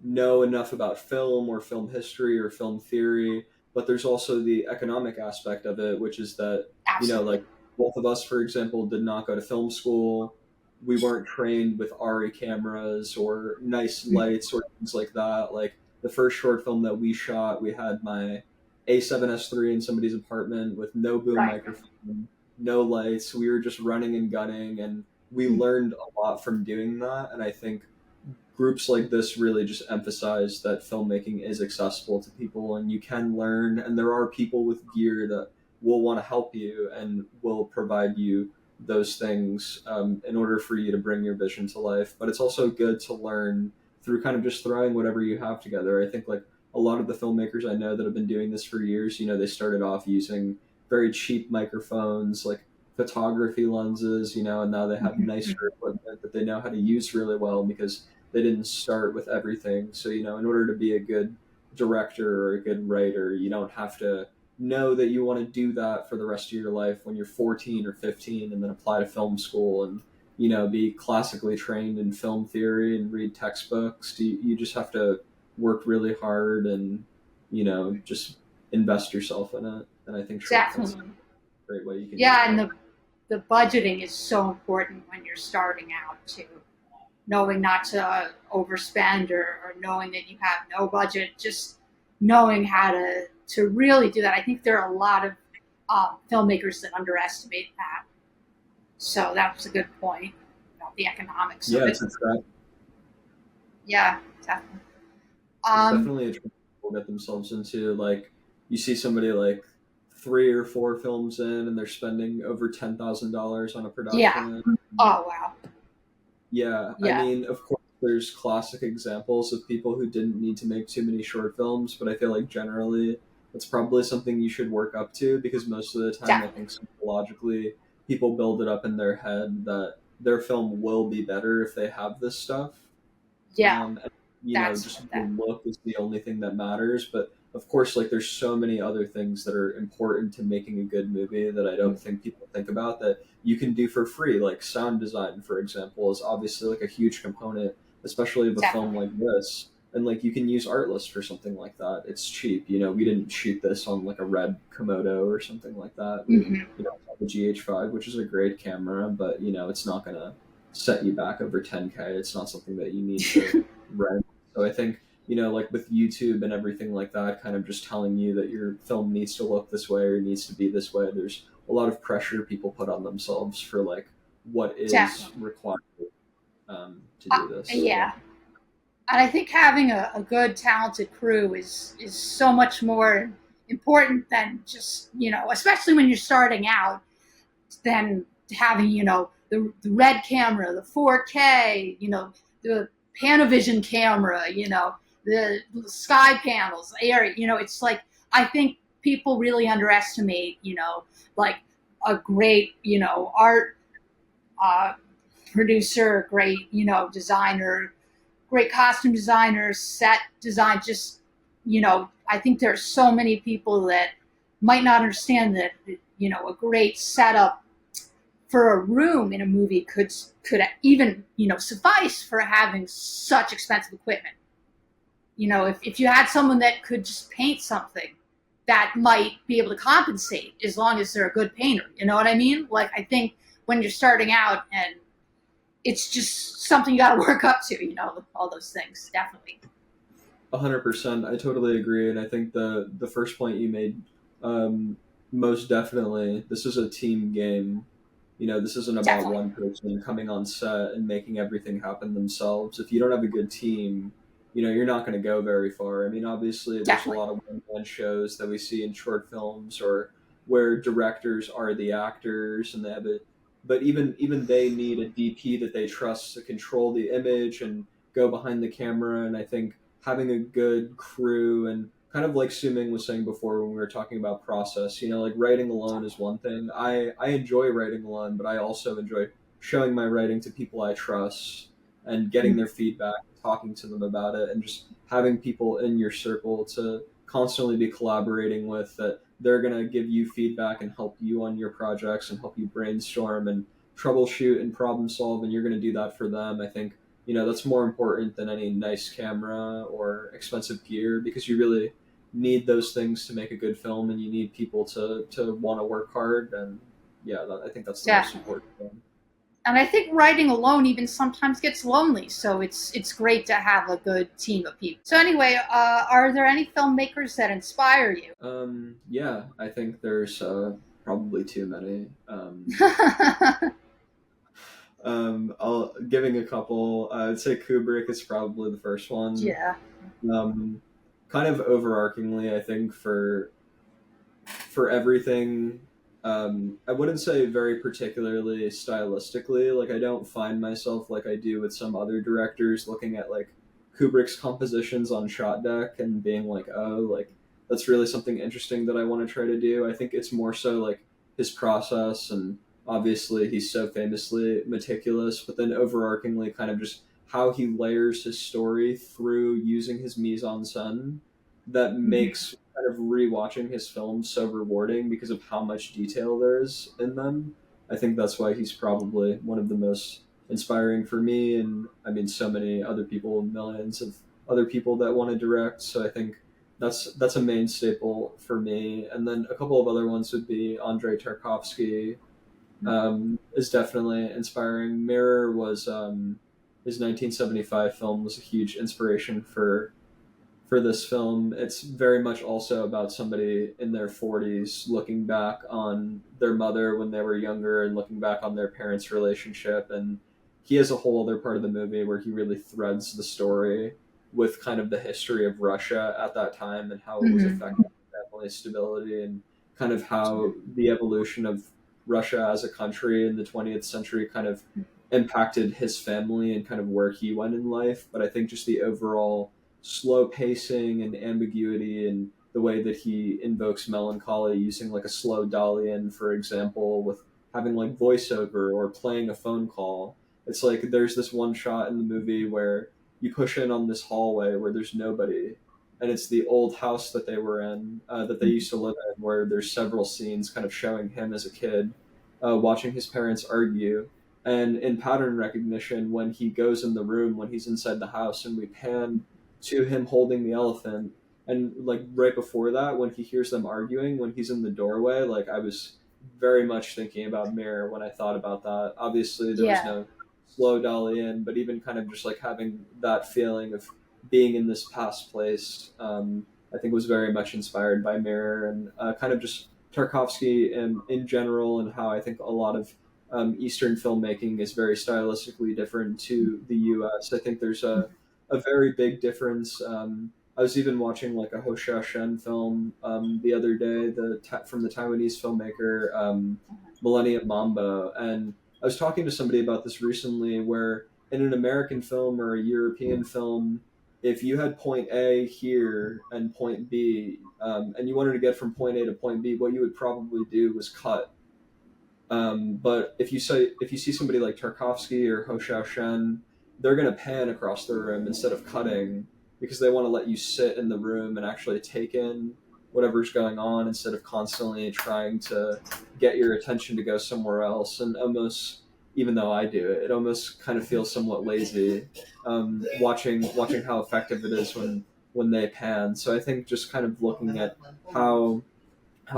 know enough about film or film history or film theory, but there's also the economic aspect of it, which is that, like both of us, for example, did not go to film school. We weren't trained with ARRI cameras or nice lights or things like that. Like the first short film that we shot, we had my A7S3 in somebody's apartment with no boom microphone, no lights. We were just running and gunning, and we learned a lot from doing that. And I think groups like this really just emphasize that filmmaking is accessible to people, and you can learn, and there are people with gear that will want to help you and will provide you those things in order for you to bring your vision to life. But it's also good to learn through kind of just throwing whatever you have together. I think like a lot of the filmmakers I know that have been doing this for years, they started off using very cheap microphones, like photography lenses, and now they have nicer equipment that they know how to use really well because they didn't start with everything. So, in order to be a good director or a good writer, you don't have to know that you want to do that for the rest of your life when you're 14 or 15 and then apply to film school and, be classically trained in film theory and read textbooks. You just have to work really hard and, just invest yourself in it. And I think that's a great way you can do that. And the budgeting is so important when you're starting out too. Knowing not to overspend or knowing that you have no budget, just knowing how to really do that. I think there are a lot of filmmakers that underestimate that. So that was a good point about the economics of it. Yeah, definitely. It's definitely a trap people get themselves into. Like, you see somebody like 3 or 4 films in, and they're spending over $10,000 on a production. Yeah. Oh, wow. Yeah, I mean, of course, there's classic examples of people who didn't need to make too many short films, but I feel like generally it's probably something you should work up to, because most of the time I think psychologically people build it up in their head that their film will be better if they have this stuff. Yeah. Just the look is the only thing that matters, but of course, like, there's so many other things that are important to making a good movie that I don't think people think about that you can do for free. Like sound design, for example, is obviously like a huge component, especially of a film like this. And like, you can use Artlist for something like that. It's cheap. We didn't shoot this on like a red Komodo or something like that. We, have the GH5, which is a great camera, but it's not going to set you back over 10K. It's not something that you need to rent. So I think, like with YouTube and everything like that, kind of just telling you that your film needs to look this way or needs to be this way, there's a lot of pressure people put on themselves for like what is required to do this. Yeah. And I think having a good, talented crew is so much more important than just, especially when you're starting out, than having, the red camera, the 4K, the Panavision camera, the sky panels, eerie, it's like, I think people really underestimate, like a great, art producer, great, designer, great costume designers, set design, just, I think there's so many people that might not understand that, a great setup for a room in a movie could even, suffice for having such expensive equipment. If you had someone that could just paint something, that might be able to compensate as long as they're a good painter. You know what I mean? Like, I think when you're starting out, and it's just something you got to work up to, all those things, definitely. 100%. I totally agree. And I think the first point you made, most definitely, this is a team game. This isn't about Definitely. one person coming on set and making everything happen themselves. If you don't have a good team, you're not going to go very far. I mean, obviously, there's Definitely. a lot of one-man shows that we see in short films, or where directors are the actors and they have it. But even they need a DP that they trust to control the image and go behind the camera. And I think having a good crew, and kind of like Sue-Ming was saying before when we were talking about process, like writing alone is one thing. I enjoy writing alone, but I also enjoy showing my writing to people I trust and getting their feedback, talking to them about it, and just having people in your circle to constantly be collaborating with, that they're going to give you feedback and help you on your projects and help you brainstorm and troubleshoot and problem solve, and you're going to do that for them. I think that's more important than any nice camera or expensive gear, because you really need those things to make a good film, and you need people to want to work hard. And I think that's the most important thing. And I think writing alone even sometimes gets lonely, so it's great to have a good team of people. So anyway, are there any filmmakers that inspire you? Yeah, I think there's probably too many. I'll giving a couple. I'd say Kubrick is probably the first one. Yeah. Kind of overarchingly, I think for everything. I wouldn't say very particularly stylistically. Like, I don't find myself like I do with some other directors looking at like Kubrick's compositions on shot deck and being like, oh, like that's really something interesting that I want to try to do. I think it's more so like his process, and obviously he's so famously meticulous, but then overarchingly kind of just how he layers his story through using his mise en scène, that makes kind of rewatching his films so rewarding because of how much detail there is in them. I think that's why he's probably one of the most inspiring for me, and I mean so many other people, millions of other people that want to direct. So I think that's a main staple for me. And then a couple of other ones would be Andrei Tarkovsky, is definitely inspiring. Mirror was his 1975 film was a huge inspiration for this film. It's very much also about somebody in their 40s looking back on their mother when they were younger and looking back on their parents' relationship. And he has a whole other part of the movie where he really threads the story with kind of the history of Russia at that time and how it was affecting family stability, and kind of how the evolution of Russia as a country in the 20th century kind of impacted his family and kind of where he went in life. But I think just the overall slow pacing and ambiguity, and the way that he invokes melancholy using like a slow Dalian, for example, with having like voiceover or playing a phone call. It's like there's this one shot in the movie where you push in on this hallway where there's nobody, and it's the old house that they were in, that they used to live in, where there's several scenes kind of showing him as a kid watching his parents argue. And in pattern recognition, when he goes in the room, when he's inside the house, and we pan to him holding the elephant, and like right before that, when he hears them arguing, when he's in the doorway, like I was very much thinking about Mirror when I thought about that. Obviously there was no slow dolly in, but even kind of just like having that feeling of being in this past place, I think was very much inspired by Mirror, and kind of just Tarkovsky in general, and how I think a lot of Eastern filmmaking is very stylistically different to the US. I think there's a very big difference. I was even watching like a Ho Shen film the other day, from the Taiwanese filmmaker Millennium Mambo, and I was talking to somebody about this recently, where in an American film or a European film, if you had point A here and point B, and you wanted to get from point A to point B, what you would probably do was cut. But if you see somebody like Tarkovsky or Ho Shen, they're going to pan across the room instead of cutting, because they want to let you sit in the room and actually take in whatever's going on instead of constantly trying to get your attention to go somewhere else. And almost, even though I do it, it almost kind of feels somewhat lazy, watching how effective it is when they pan. So I think just kind of looking at how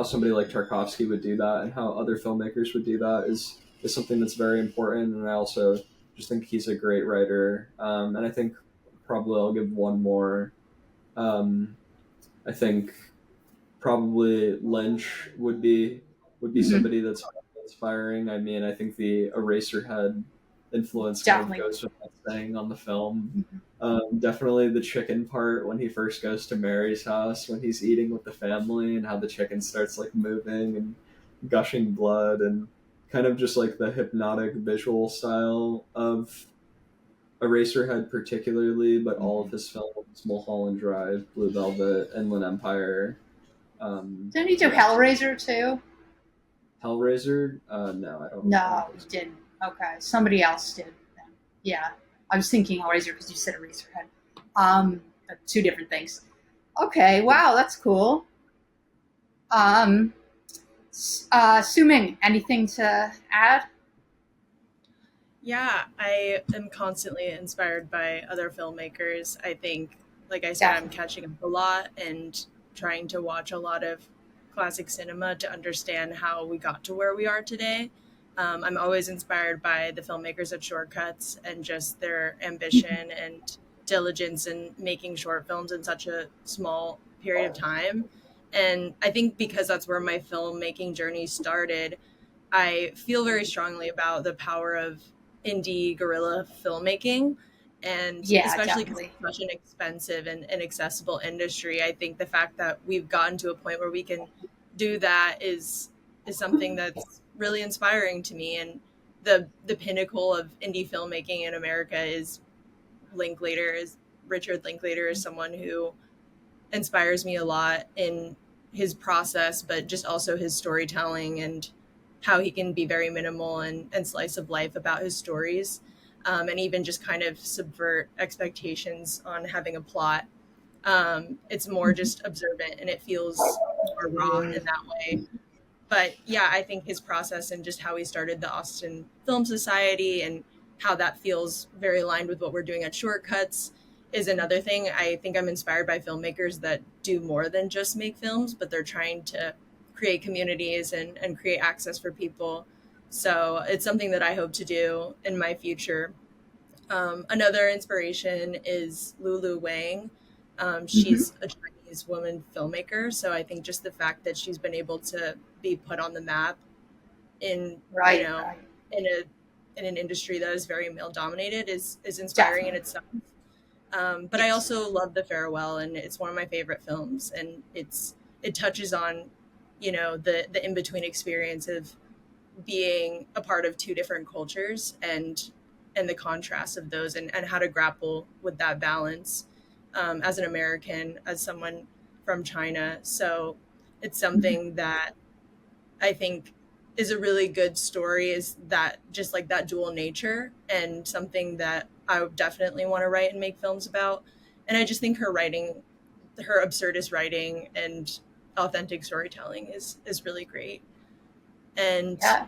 somebody like Tarkovsky would do that and how other filmmakers would do that is something that's very important. And I also just think he's a great writer. And I think probably I'll give one more. I think probably Lynch would be somebody that's inspiring. I mean, I think the Eraserhead influence kind of Definitely. goes without saying on the film. Definitely the chicken part when he first goes to Mary's house when he's eating with the family and how the chicken starts like moving and gushing blood, and kind of just like the hypnotic visual style of Eraserhead particularly, but all of his films, Mulholland Drive, Blue Velvet, Inland Empire. Didn't he do Yeah. Hellraiser too? Hellraiser? No, I don't. I don't No, think he so. didn't. Okay, somebody else did. Then. Yeah, I was thinking Hellraiser because you said Eraserhead. But two different things. Okay, wow, that's cool. Um, Sue-Ming, anything to add? Yeah, I am constantly inspired by other filmmakers. I think, like I said, I'm Definitely. catching up a lot and trying to watch a lot of classic cinema to understand how we got to where we are today. I'm always inspired by the filmmakers at Shortcuts and just their ambition and diligence in making short films in such a small period of time. And I think because that's where my filmmaking journey started, I feel very strongly about the power of indie guerrilla filmmaking. And Yeah, especially because definitely. it's such an expensive and accessible industry, I think the fact that we've gotten to a point where we can do that is something that's really inspiring to me. And the pinnacle of indie filmmaking in America is Linklater. Is Richard Linklater is someone who inspires me a lot in his process, but just also his storytelling and how he can be very minimal and slice of life about his stories, and even just kind of subvert expectations on having a plot. It's more just observant and it feels more raw in that way. But yeah, I think his process and just how he started the Austin Film Society and how that feels very aligned with what we're doing at Shortcuts is another thing. I think I'm inspired by filmmakers that do more than just make films, but they're trying to create communities and create access for people. So it's something that I hope to do in my future. Another inspiration is Lulu Wang. Hmm. She's a Chinese woman filmmaker, so I think just the fact that she's been able to be put on the map in you Right, know right. in a in an industry that is very male dominated is inspiring in Definitely. itself. But I Yes. also love The Farewell, and it's one of my favorite films, and it touches on the in between experience of being a part of two different cultures and the contrast of those and how to grapple with that balance as an American, as someone from China. So it's Mhm. something that I think is a really good story, is that just like that dual nature, and something that I would definitely want to write and make films about. And I just think her writing, her absurdist writing and authentic storytelling is really great. And Yeah.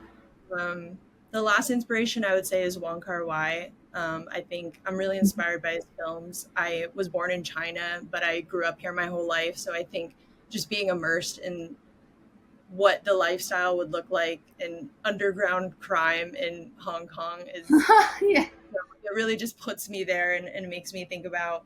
um, the last inspiration I would say is Wong Kar-wai. I think I'm really inspired by his films. I was born in China, but I grew up here my whole life. So I think just being immersed in what the lifestyle would look like in underground crime in Hong Kong is, Yeah. it really just puts me there and makes me think about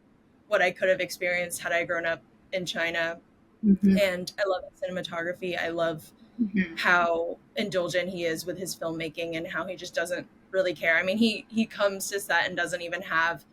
what I could have experienced had I grown up in China. Hmm. And I love his cinematography. I love Hmm. how indulgent he is with his filmmaking and how he just doesn't really care. I mean, he comes to set and doesn't even have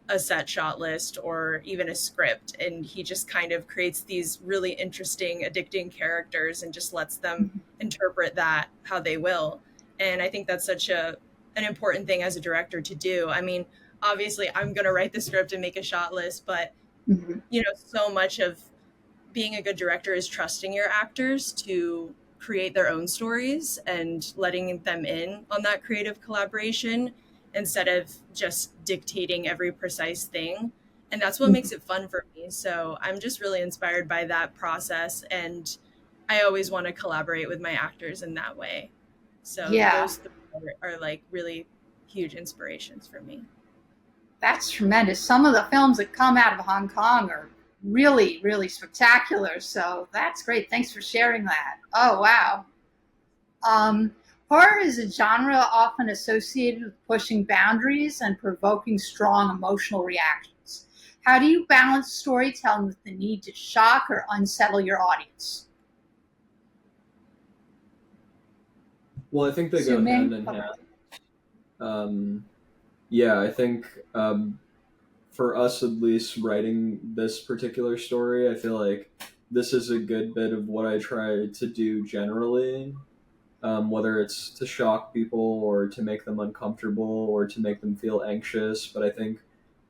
a set shot list or even a script, and he just kind of creates these really interesting, addicting characters and just lets them interpret that how they will. And I think that's such a an important thing as a director to do. I mean, obviously I'm going to write the script and make a shot list, but Hmm. so much of being a good director is trusting your actors to create their own stories and letting them in on that creative collaboration. instead of just dictating every precise thing. And that's what makes it fun for me. So I'm just really inspired by that process. And I always want to collaborate with my actors in that way. So Yeah, those are like really huge inspirations for me. that's tremendous. Some of the films that come out of Hong Kong are really, really spectacular. So that's great. Thanks for sharing that. Oh, wow. Um, Horror is a genre often associated with pushing boundaries and provoking strong emotional reactions. How do you balance storytelling with the need to shock or unsettle your audience? Well, I think they go hand Sue-Ming? in Okay. hand. Um, yeah, I think for us at least writing this particular story, I feel like this is a good bit of what I try to do generally, whether it's to shock people or to make them uncomfortable or to make them feel anxious. But I think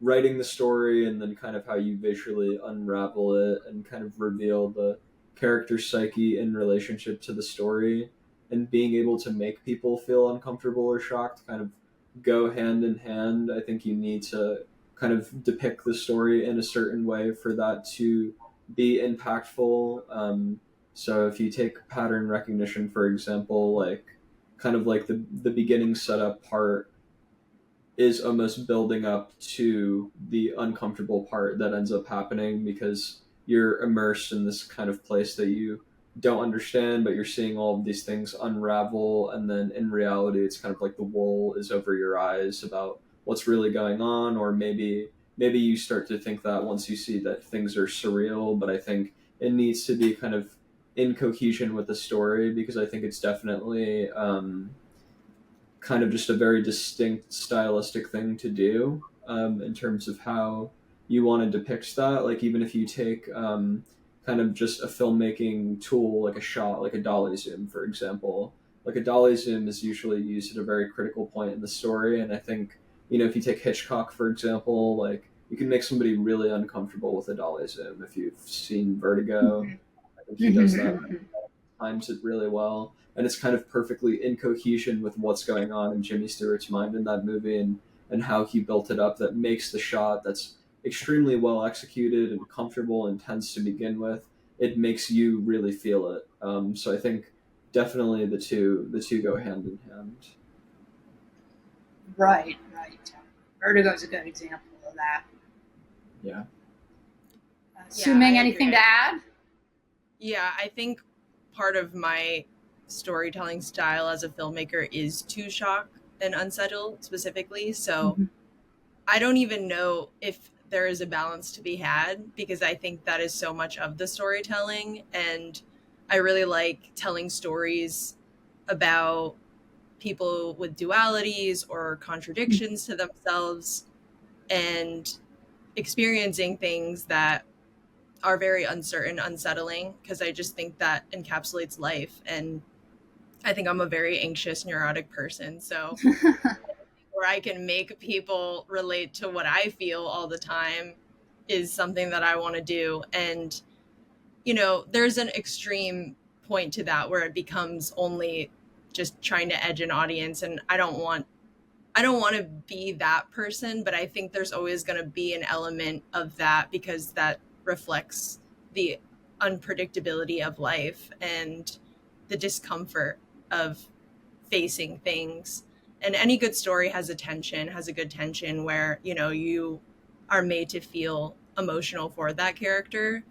writing the story and then kind of how you visually unravel it and kind of reveal the character psyche in relationship to the story and being able to make people feel uncomfortable or shocked kind of go hand in hand. I think you need to kind of depict the story in a certain way for that to be impactful. So if you take pattern recognition, for example, like kind of like the beginning setup part is almost building up to the uncomfortable part that ends up happening because you're immersed in this kind of place that you don't understand, but you're seeing all of these things unravel, and then in reality it's kind of like the wool is over your eyes about what's really going on, or maybe you start to think that once you see that things are surreal, but I think it needs to be kind of in cohesion with the story because I think it's definitely kind of just a very distinct stylistic thing to do in terms of how you want to depict that. Like even if you take kind of just a filmmaking tool like a shot, like a dolly zoom, for example. Like a dolly zoom is usually used at a very critical point in the story, and I think if you take Hitchcock for example, like you can make somebody really uncomfortable with a dolly zoom. If you've seen Vertigo, I think he does that times it really well, and it's kind of perfectly in cohesion with what's going on in Jimmy Stewart's mind in that movie and how he built it up. That makes the shot that's extremely well executed and comfortable and tense to begin with. It makes you really feel it. So I think definitely the two go hand in hand. Right, right. Vertigo is a good example of that. Yeah. Yeah, I Sue-Ming, agree. anything to add? Yeah, I think part of my storytelling style as a filmmaker is to shock and unsettle specifically. So Mm-hmm. I don't even know if there is a balance to be had because I think that is so much of the storytelling. And I really like telling stories about people with dualities or contradictions to themselves and experiencing things that are very uncertain, unsettling, because I just think that encapsulates life. And I think I'm a very anxious, neurotic person. So where I can make people relate to what I feel all the time is something that I want to do. And, there's an extreme point to that where it becomes only just trying to edge an audience. And I don't want to be that person, but I think there's always going to be an element of that because that reflects the unpredictability of life and the discomfort of facing things. And any good story has a good tension where, you are made to feel emotional for that character.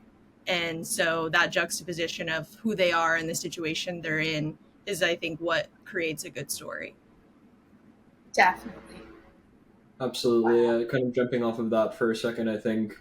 And so that juxtaposition of who they are and the situation they're in is, I think, what creates a good story. Definitely. Absolutely. Wow. Kind of jumping off of that for a second, I think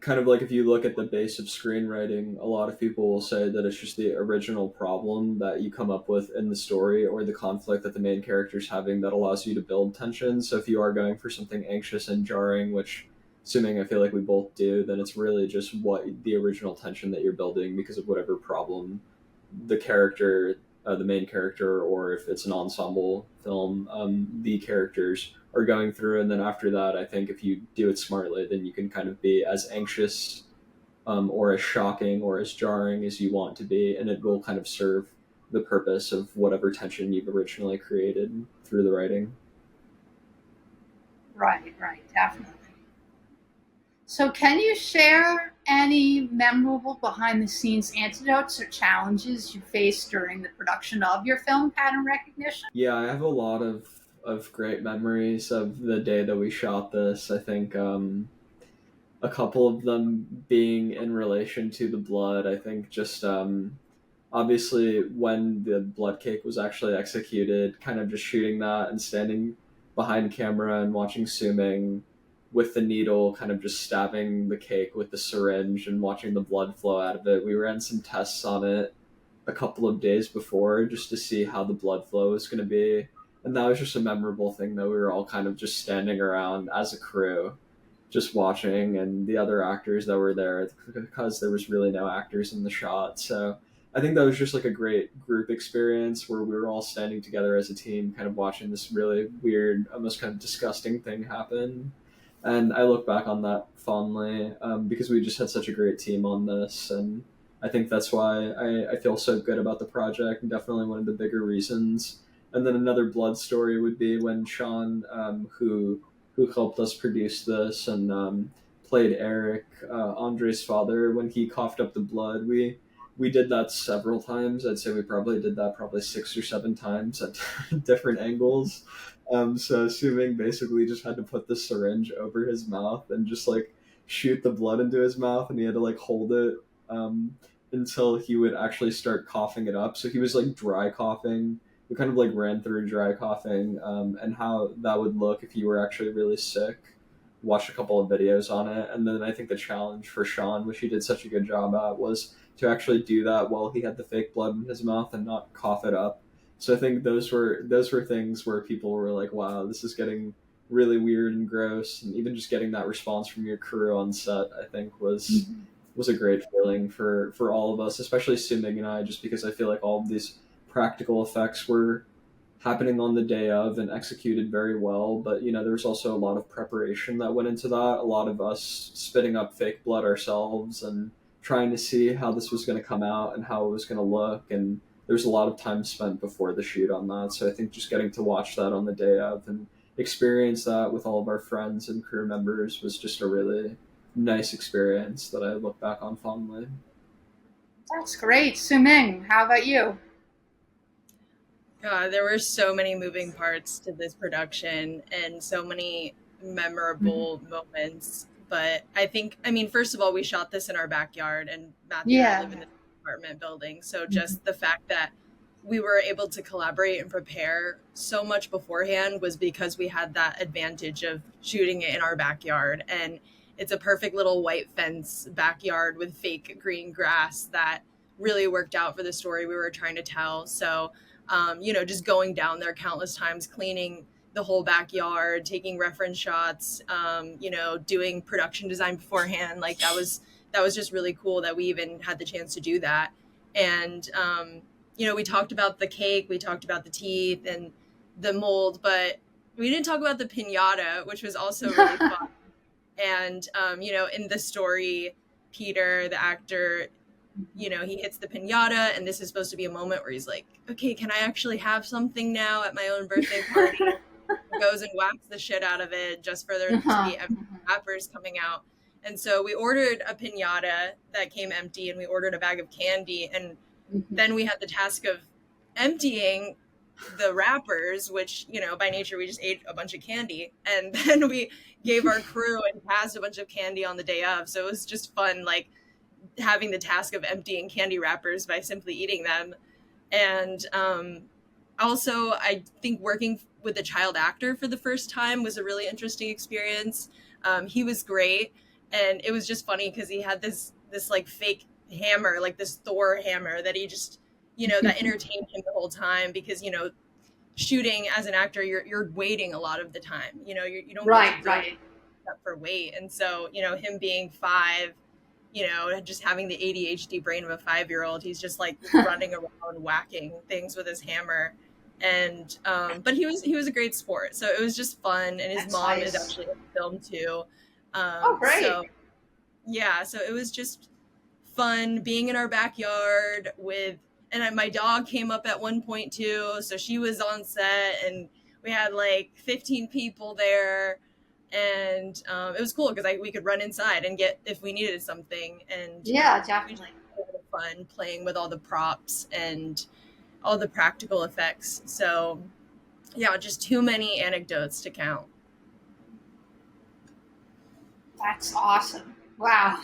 kind of like if you look at the base of screenwriting, a lot of people will say that it's just the original problem that you come up with in the story or the conflict that the main character's having that allows you to build tension. So if you are going for something anxious and jarring, which assuming I feel like we both do, then it's really just what the original tension that you're building because of whatever problem the character, the main character, or if it's an ensemble film, the characters are going through. And then after that, I think if you do it smartly, then you can kind of be as anxious or as shocking or as jarring as you want to be, and it will kind of serve the purpose of whatever tension you've originally created through the writing. Right, definitely. So, can you share any memorable behind the scenes anecdotes or challenges you faced during the production of your film, Pattern Recognition? Yeah, I have a lot of great memories of the day that we shot this. I think a couple of them being in relation to the blood. I think just obviously when the blood cake was actually executed, kind of just shooting that and standing behind camera and watching Sue-Ming with the needle kind of just stabbing the cake with the syringe and watching the blood flow out of it. We ran some tests on it a couple of days before just to see how the blood flow was going to be. And that was just a memorable thing that we were all kind of just standing around as a crew, just watching, and the other actors that were there because there was really no actors in the shot. So I think that was just like a great group experience where we were all standing together as a team, kind of watching this really weird, almost kind of disgusting thing happen. And I look back on that fondly because we just had such a great team on this. And I think that's why I feel so good about the project, and definitely one of the bigger reasons. And then another blood story would be when Sean, who helped us produce this and played Eric, Andre's father, when he coughed up the blood. We did that several times. I'd say we probably did that probably 6 or 7 times at different angles. So Sue-Ming basically just had to put the syringe over his mouth and just like shoot the blood into his mouth, and he had to like hold it until he would actually start coughing it up. So he was like dry coughing. We kind of like ran through dry coughing and how that would look if you were actually really sick. Watched a couple of videos on it, and then I think the challenge for Sean, which he did such a good job at, was to actually do that while he had the fake blood in his mouth and not cough it up. So I think those were things where people were like, "Wow, this is getting really weird and gross," and even just getting that response from your crew on set, I think was a great feeling for all of us, especially Sue-Ming and I, just because I feel like all of these practical effects were happening on the day of and executed very well. But there was also a lot of preparation that went into that, a lot of us spitting up fake blood ourselves and trying to see how this was going to come out and how it was going to look. And there was a lot of time spent before the shoot on that. So I think just getting to watch that on the day of and experience that with all of our friends and crew members was just a really nice experience that I look back on fondly. That's great. Sue-Ming, how about you? There were so many moving parts to this production and so many memorable moments. But I mean, first of all, we shot this in our backyard, and Matthew and I live in this apartment building. So just the fact that we were able to collaborate and prepare so much beforehand was because we had that advantage of shooting it in our backyard. And it's a perfect little white fence backyard with fake green grass that really worked out for the story we were trying to tell. So just going down there countless times, cleaning the whole backyard, taking reference shots, doing production design beforehand. Like that was just really cool that we even had the chance to do that. And, we talked about the cake, we talked about the teeth and the mold, but we didn't talk about the piñata, which was also really fun. And, in the story, Peter, the actor, he hits the piñata, and this is supposed to be a moment where he's like, okay, can I actually have something now at my own birthday party? Goes and whacks the shit out of it just for there to be empty wrappers coming out. And so we ordered a piñata that came empty, and we ordered a bag of candy, and then we had the task of emptying the wrappers, which, by nature we just ate a bunch of candy, and then we gave our crew and passed a bunch of candy on the day of. So it was just fun, like having the task of emptying candy wrappers by simply eating them. And also I think working with a child actor for the first time was a really interesting experience. He was great, and it was just funny because he had this like fake hammer, like this Thor hammer that he just that entertained him the whole time, because shooting as an actor, you're waiting a lot of the time. You don't get to except for wait. And so him being 5, just having the ADHD brain of a 5-year-old, he's just like running around whacking things with his hammer. And but he was a great sport, so it was just fun. And his mom is actually in the film too. Oh, great! So it was just fun being in our backyard and my dog came up at one point too, so she was on set, and we had like 15 people there. And it was cool because we could run inside and get if we needed something. And Yeah, definitely. we had fun playing with all the props and all the practical effects. So yeah, just too many anecdotes to count. That's awesome. Wow.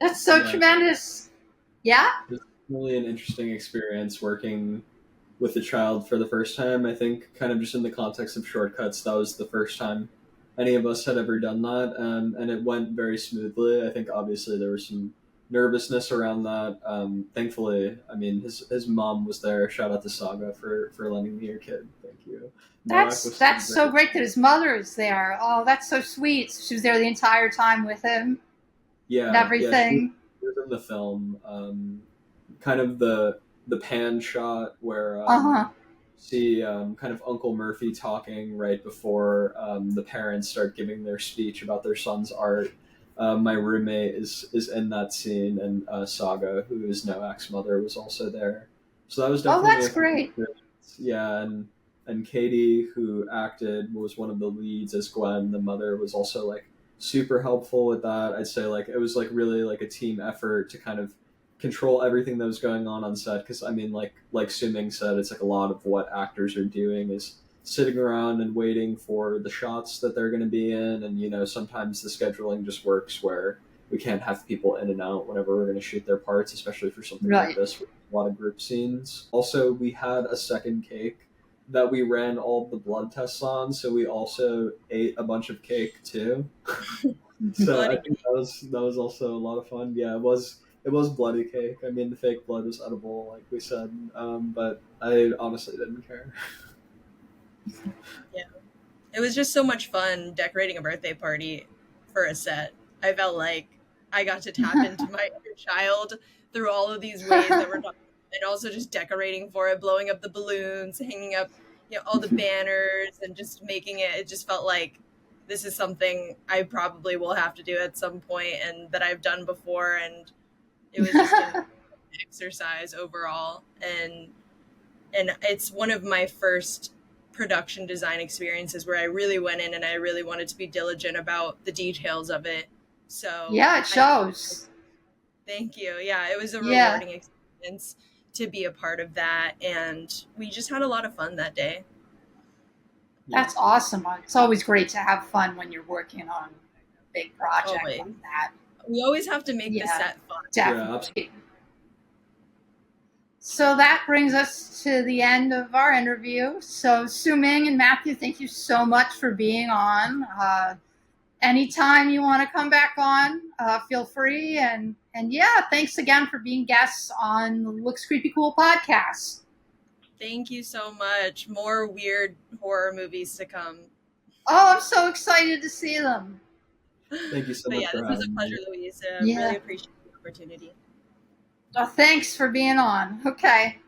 That's so tremendous. Yeah? It's really an interesting experience working with a child for the first time. I think kind of just in the context of shortcuts, that was the first time any of us had ever done that. And it went very smoothly. I think obviously there was some nervousness around that. Thankfully, I mean, his mom was there. Shout out to Saga for lending me your kid. Thank you. That's so great that his mother is there. Oh, that's so sweet. She was there the entire time with him. Yeah, and everything. She was in the film. Kind of the pan shot where see kind of Uncle Murphy talking right before the parents start giving their speech about their son's art. My roommate is in that scene, and Saga, who is Noak's mother, was also there. So that was definitely that's great. Yeah, and Katie, who acted, was one of the leads as Gwen, the mother, was also like super helpful with that. I'd say like it was like really like a team effort to kind of control everything that was going on set, because I mean like Sue-Ming said, it's like a lot of what actors are doing is sitting around and waiting for the shots that they're going to be in, and you know sometimes the scheduling just works where we can't have people in and out whenever we're going to shoot their parts, especially for something like this with a lot of group scenes. Also, we had a second cake that we ran all the blood tests on, so we also ate a bunch of cake too. So I think that was also a lot of fun. Yeah, it was bloody cake. I mean, the fake blood was edible, like we said, but I honestly didn't care. Yeah, it was just so much fun decorating a birthday party for a set. I felt like I got to tap into my inner child through all of these ways that we're talking about, and also just decorating for it, blowing up the balloons, hanging up, you know, all the banners, and just making it. It just felt like this is something I probably will have to do at some point, and that I've done before, and it was just an exercise overall, and it's one of my first production design experiences where I really went in and I really wanted to be diligent about the details of it. So yeah, it shows. Thank you. Yeah, it was a rewarding experience to be a part of that, and we just had a lot of fun that day. That's awesome. It's always great to have fun when you're working on a big project like that. We always have to make the set fun. Definitely. Yeah, so that brings us to the end of our interview. So Sue-Ming and Matthew, thank you so much for being on. Anytime you want to come back on, feel free. And yeah, thanks again for being guests on the Looks Creepy Cool podcast. Thank you so much. More weird horror movies to come. Oh, I'm so excited to see them. Thank you so much. Yeah, this was a pleasure, Louise. Really appreciate the opportunity. Thanks for being on. Okay.